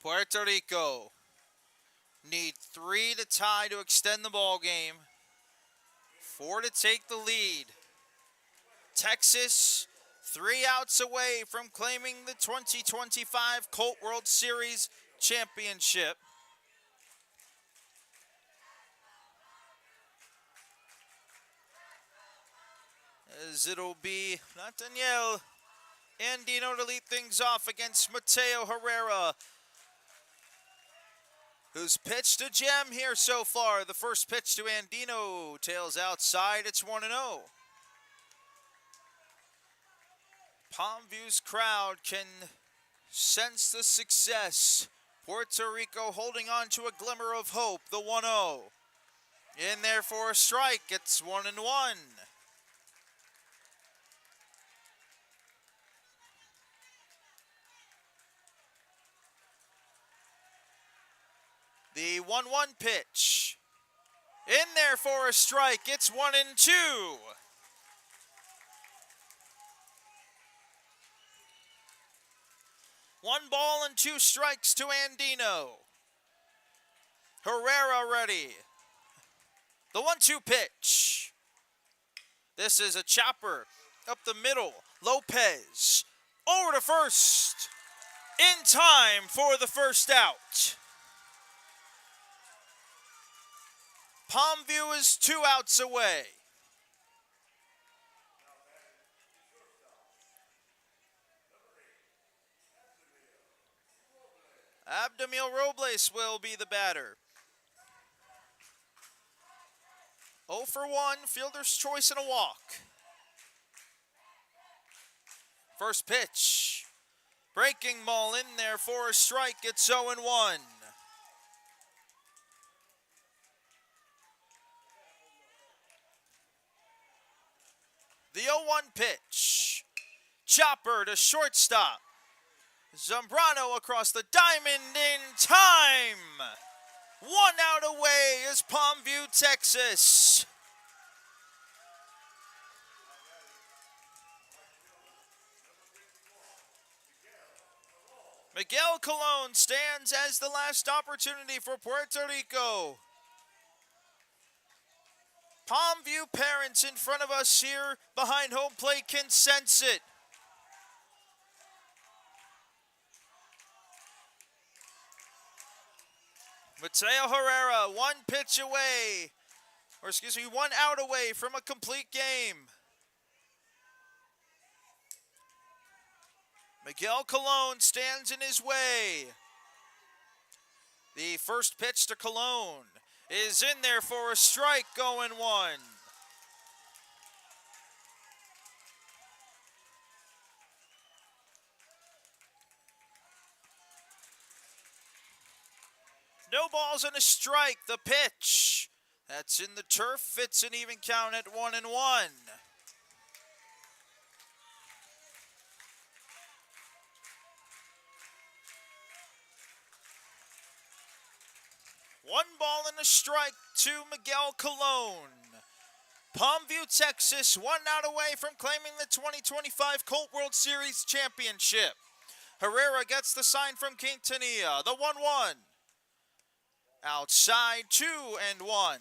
Puerto Rico need 3 to tie to extend the ball game, 4 to take the lead. Texas 3 outs away from claiming the 2025 Colt World Series championship. As it'll be Nathaniel Andino to lead things off against Mateo Herrera, who's pitched a gem here so far. The first pitch to Andino, tails outside, it's 1-0. Palmview's crowd can sense the success. Puerto Rico holding on to a glimmer of hope, the 1-0. In there for a strike, it's 1-1. The 1-1 pitch. In there for a strike. It's 1-2. 1 ball and 2 strikes to Andino. Herrera ready. The 1-2 pitch. This is a chopper up the middle. Lopez over to first. In time for the first out. Palmview is 2 outs away. Abdamil Robles will be the batter. 0 for 1, fielder's choice and a walk. First pitch. Breaking ball in there for a strike. It's 0-1. The 0-1 pitch. Chopper to shortstop. Zambrano across the diamond in time. 1 out away is Palmview, Texas. Miguel Colon stands as the last opportunity for Puerto Rico. Palmview parents in front of us here behind home plate can sense it. Mateo Herrera, 1 pitch away, 1 out away from a complete game. Miguel Colon stands in his way. The first pitch to Colon is in there for a strike, going 1. No balls and a strike, the pitch. That's in the turf, fits an even count at 1-1. One ball and a strike to Miguel Colon. Palmview, Texas, 1 out away from claiming the 2025 Colt World Series championship. Herrera gets the sign from Quintanilla, the 1-1. Outside, 2-1.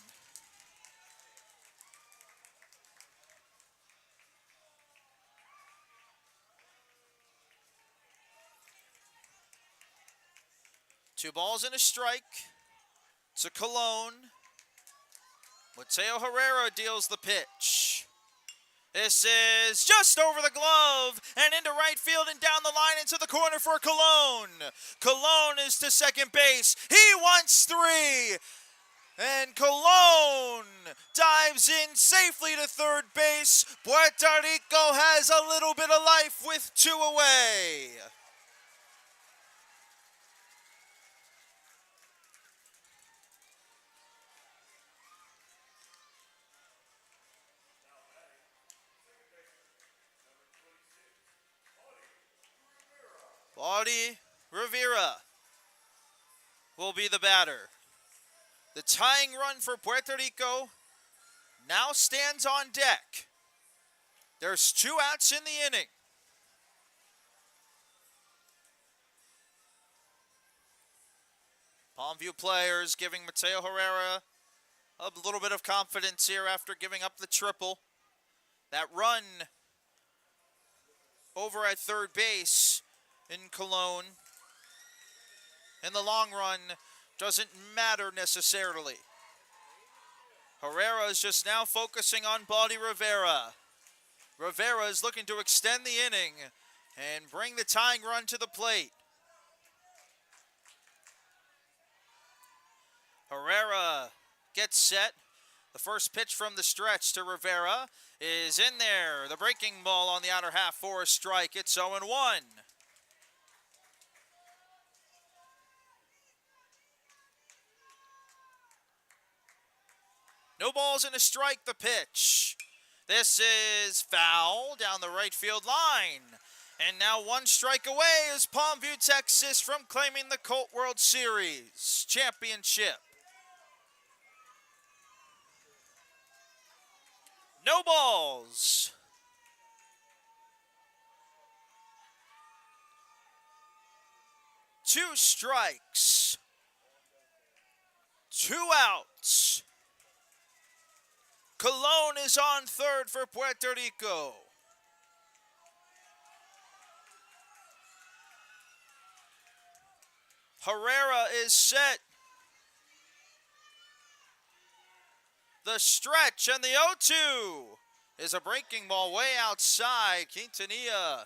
Two balls and a strike to Colon. Mateo Herrera deals the pitch. This is just over the glove and into right field and down the line into the corner for Colon. Colon is to second base. He wants 3. And Colon dives in safely to third base. Puerto Rico has a little bit of life with 2 away. Audie Rivera will be the batter. The tying run for Puerto Rico now stands on deck. There's 2 outs in the inning. Palmview players giving Mateo Herrera a little bit of confidence here after giving up the triple. That run over at third base in Cologne in the long run doesn't matter necessarily. Herrera is just now focusing on Baldy Rivera. Rivera is looking to extend the inning and bring the tying run to the plate. Herrera gets set. The first pitch from the stretch to Rivera is in there. The breaking ball on the outer half for a strike. It's 0-1. No balls and a strike, the pitch. This is foul down the right field line. And now one strike away is Palmview, Texas from claiming the Colt World Series championship. No balls. Two strikes. Two outs. Cologne is on third for Puerto Rico. Herrera is set. The stretch and the 0-2 is a breaking ball way outside. Quintanilla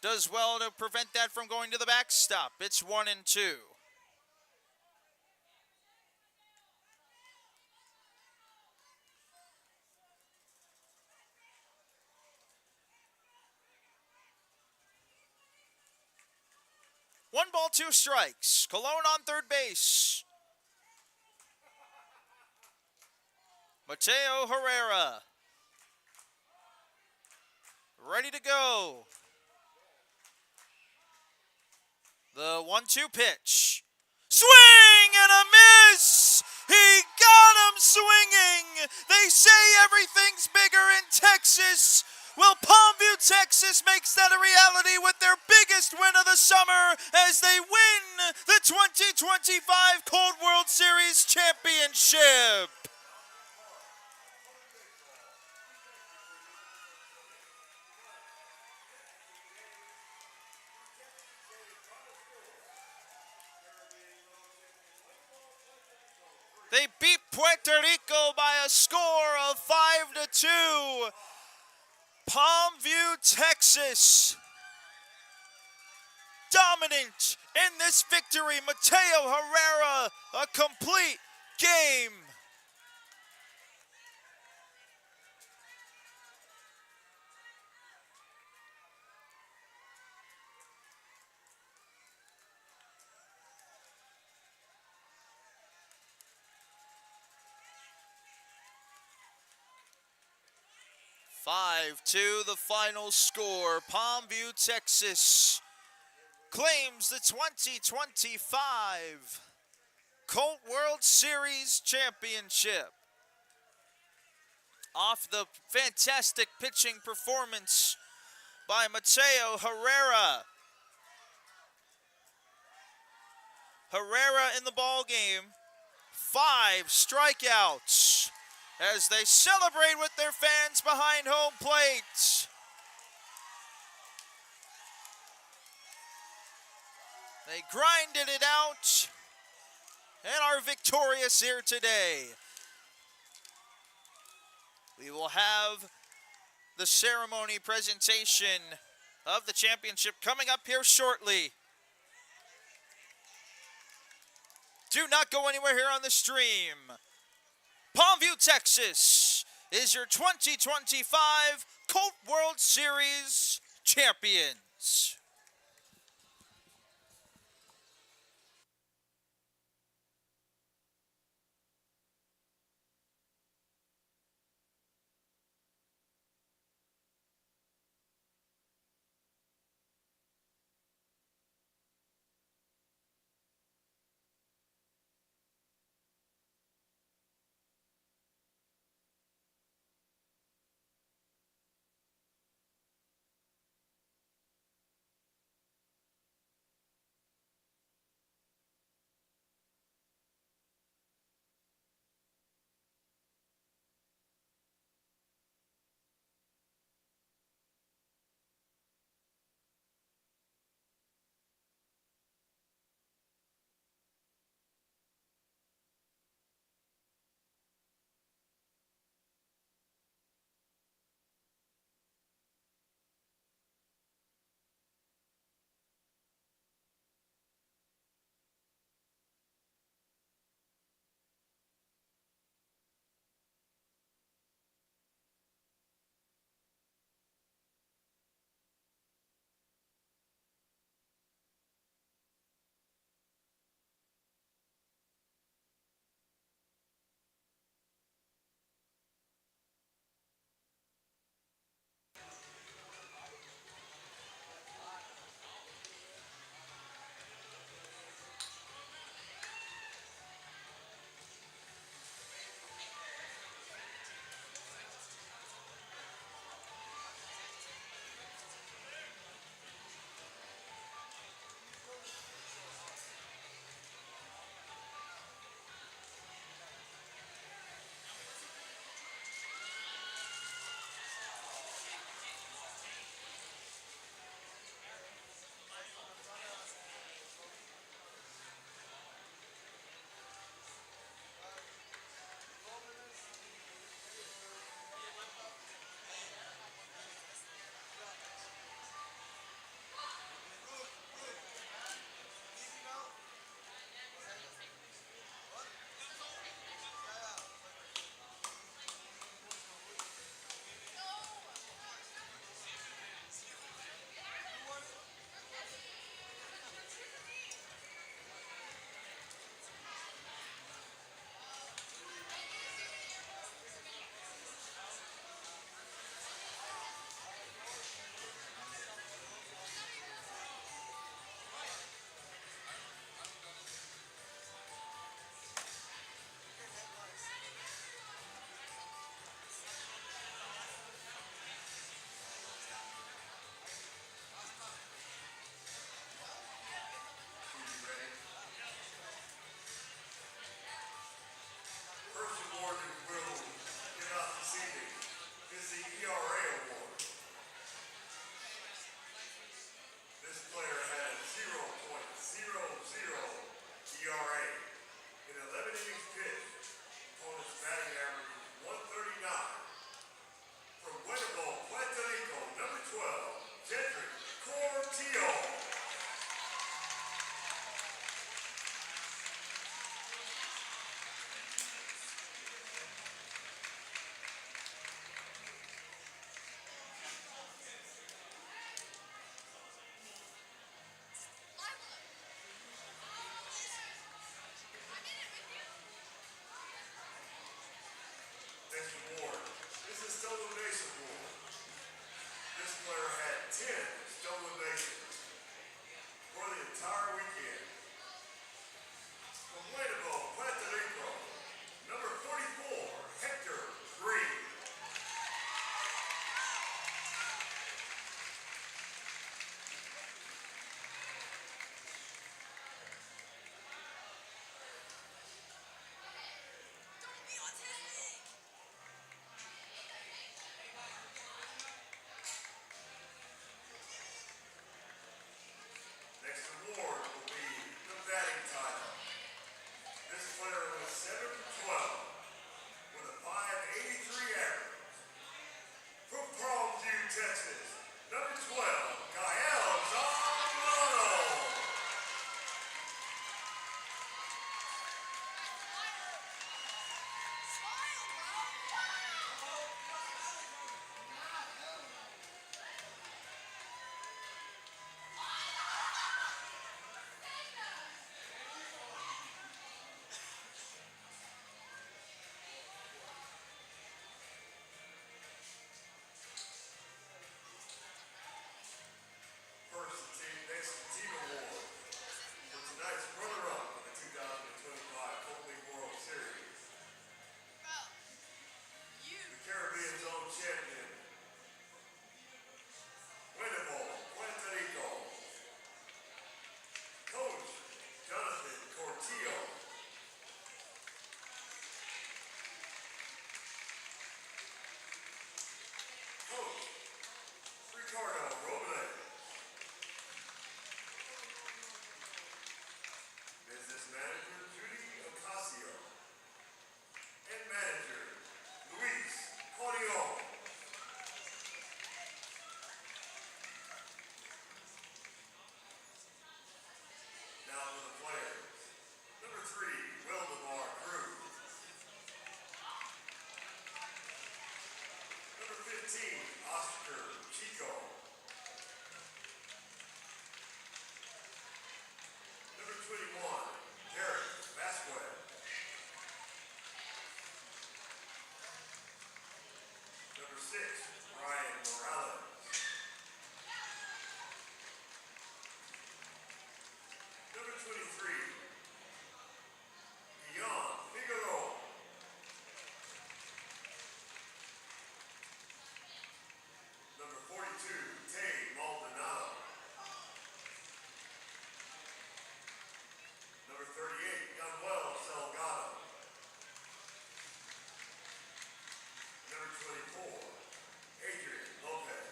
does well to prevent that from going to the backstop. It's 1-2. One ball, two strikes. Cologne on third base. Mateo Herrera. Ready to go. The 1-2 pitch. Swing and a miss! He got him swinging! They say everything's bigger in Texas. Well, Palmview, Texas makes that a reality with their biggest win of the summer as they win the 2025 Colt World Series championship. They beat Puerto Rico by a score of 5-2. Palmview, Texas, dominant in this victory. Mateo Herrera, a complete game. Five-2, the final score. Palmview, Texas claims the 2025 Colt World Series championship. Off the fantastic pitching performance by Mateo Herrera. Herrera in the ball game. 5 strikeouts as they celebrate with their fans behind home plate. They grinded it out and are victorious here today. We will have the ceremony presentation of the championship coming up here shortly. Do not go anywhere here on the stream. Palmview, Texas is your 2025 Colt World Series champions. 10 stolen bases for the entire weekend. From Guaynabo, Puerto Rico, number 44, Hector Green. Next award will be the batting title. This player was 7 for 12 with a 583 average. From Palmview, Texas, number 12, Guaynabo. First team, next team award for tonight's runner-up in the 2025 Colt World Series. The Caribbean's own champion, Guaynabo, Puerto Rico. Coach, Jonathan Cortillo. Coach, Ricardo Robles. Business manager, Judy Ocasio. And manager, Luis Cordion. Now for the players. Number 3, Wildemar Cruz. Number 15, Oscar Chico. Number 21, Derek Vasquez. Number 6, Brian Morales. Number 23, Guillaume Figueroa. Number 42, Tay Maldonado. Number 38, Manuel Salgado. Number 24, Adrian Lopez.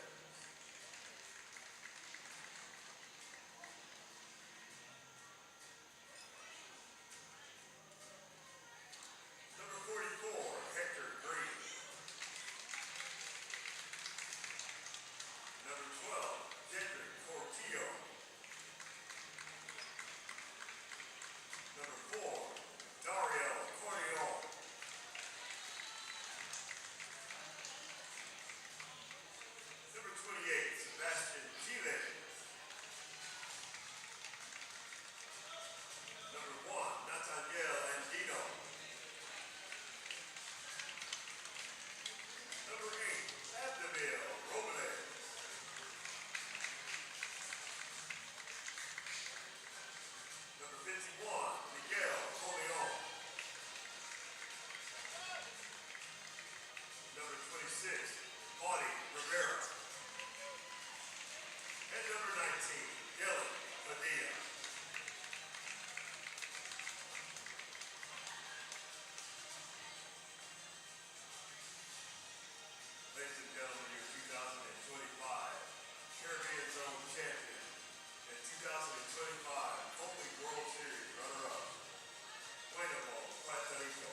Number 44, Hector Green. Number 12, Jedrick Cortillo. Number 4, Dario Cordion. Number 28, Sebastian Chile. Number 1, Nathaniel Andino. Number 8, Abdemil Robles. Number 51, Miguel Coleon. Number 26, Audie Rivera. And number 19, Dylan Padilla. Ladies and gentlemen, your 2025 Caribbean's own champion and 2025 Colt World Series runner-up, Guaynabo, Puerto Rico.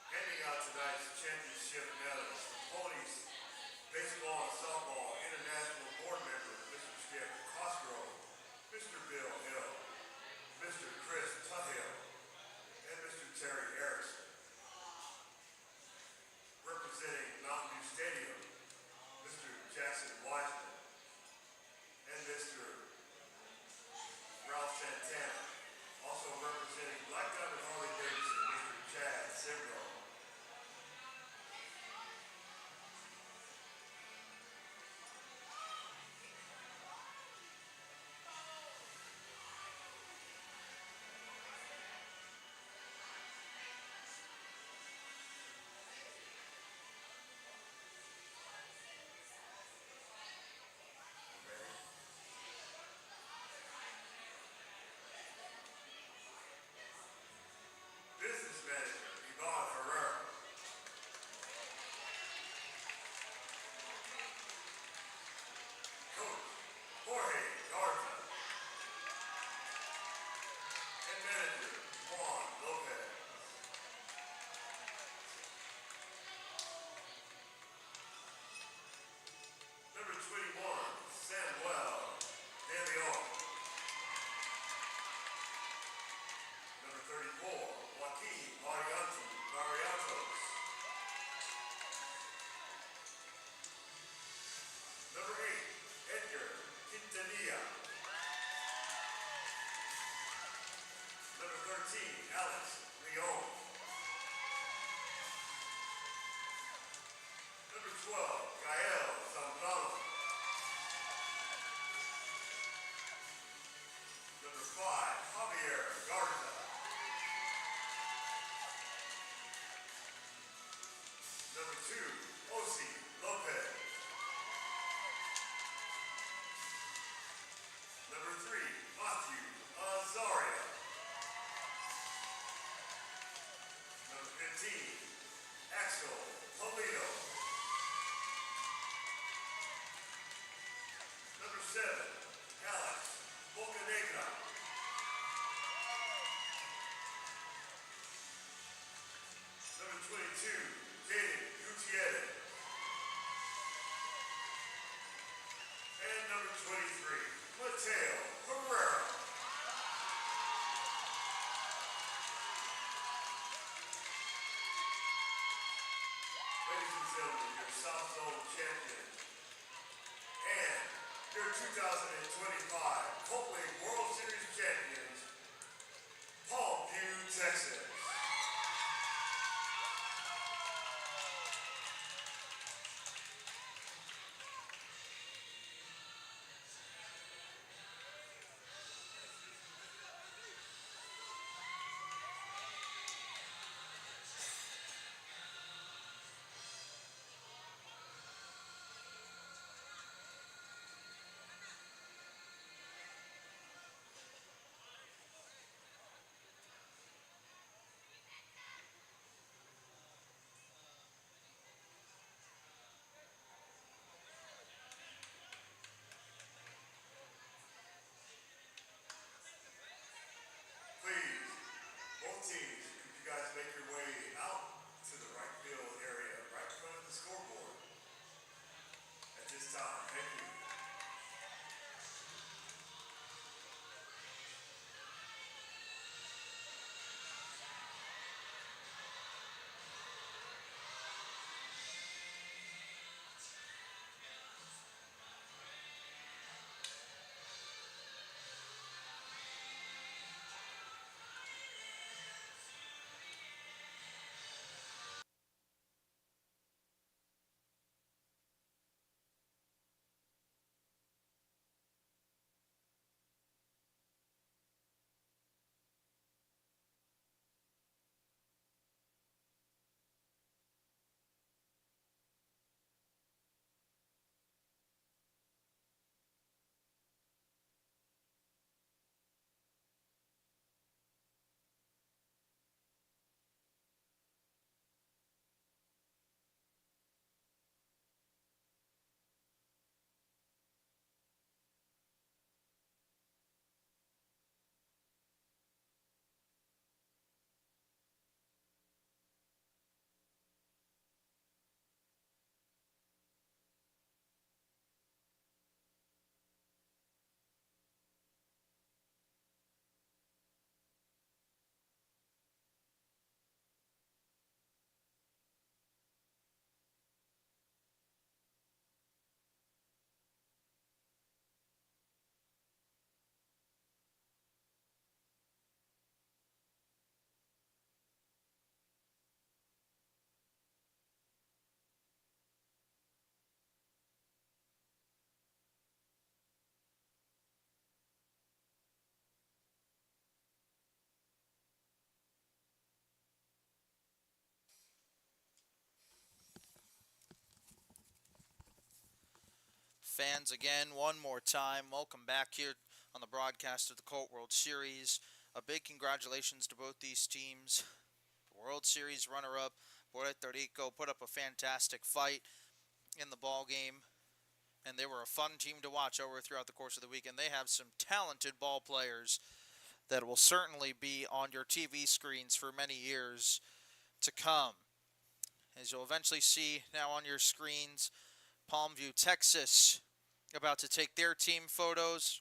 Handing out tonight's championship medals, Ponies Baseball and Softball International Board Member, Mr. Skip Cosgrove, Mr. Bill Hill, Mr. Chris Tuthill, and Mr. Terry Harrison. Representing Mountain View Stadium, Mr. Jackson Wiseman, and Mr. Ralph Santana. Also representing Black Diamond Harley Davidson, Mr. Chad Simro. Business Manager, Yvonne Herrera. Coach, Jorge Garza. And Manager, Juan Lopez. Number 21, Samuel De Leon. Number 34, Joaquin Mariantos. Number 8, Edgar Quintanilla. Number 13, Alex Leon. Number 12, Gael Zambrano. Number 5, Javier Garza. Number 2, Osi Lopez. Number 3, Matthew Azaria. Number 15, Axel Polito. Number 7, Alex Bocanegra. Number 22, Jaden Gutierrez. And number 23, Mateo Herrera. Ladies and gentlemen, your South Zone champion and your 2025 Colt World Series champions, Palmview, Texas. Please, both teams, could you guys make your way out to the right field area, right in front of the scoreboard at this time? Thank you. Fans, again, one more time, welcome back here on the broadcast of the Colt World Series. A big congratulations to both these teams. The World Series runner-up, Puerto Rico, put up a fantastic fight in the ball game, and they were a fun team to watch over throughout the course of the weekend. They have some talented ball players that will certainly be on your TV screens for many years to come. As you'll eventually see now on your screens, Palmview, Texas, about to take their team photos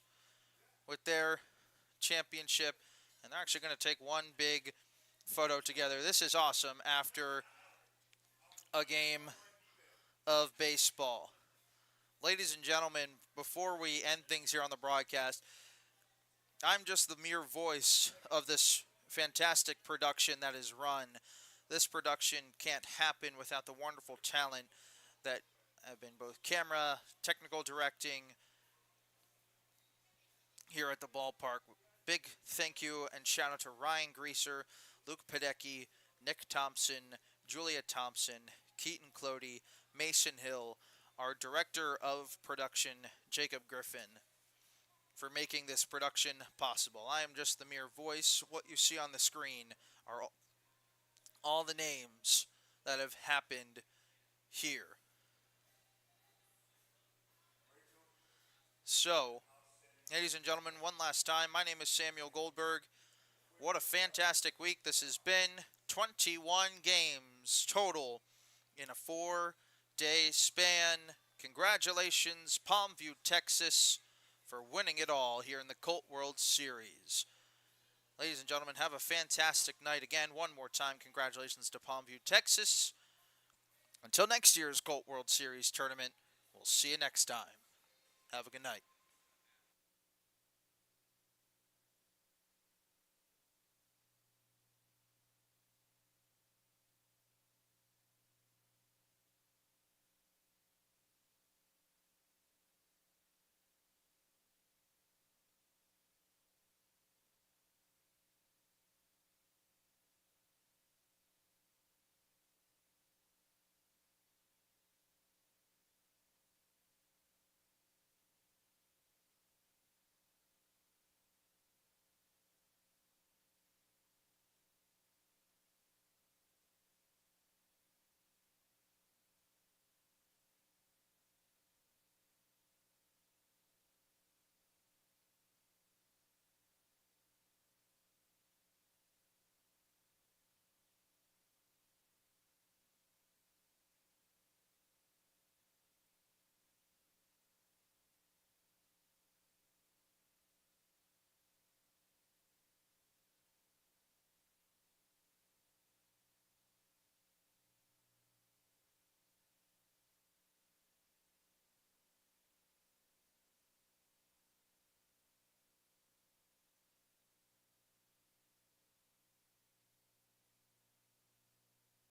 with their championship, and they're actually going to take one big photo together. This is awesome after a game of baseball. Ladies and gentlemen, before we end things here on the broadcast, I'm just the mere voice of this fantastic production that is run. This production can't happen without the wonderful talent that have been both camera, technical directing here at the ballpark. Big thank you and shout out to Ryan Greaser, Luke Pedecki, Nick Thompson, Julia Thompson, Keaton Clody, Mason Hill, our director of production, Jacob Griffin, for making this production possible. I am just the mere voice. What you see on the screen are all the names that have happened here. So, ladies and gentlemen, one last time, my name is Samuel Goldberg. What a fantastic week this has been. 21 games total in a 4-day span. Congratulations, Palmview, Texas, for winning it all here in the Colt World Series. Ladies and gentlemen, have a fantastic night. Again, one more time, congratulations to Palmview, Texas. Until next year's Colt World Series tournament, we'll see you next time. Have a good night.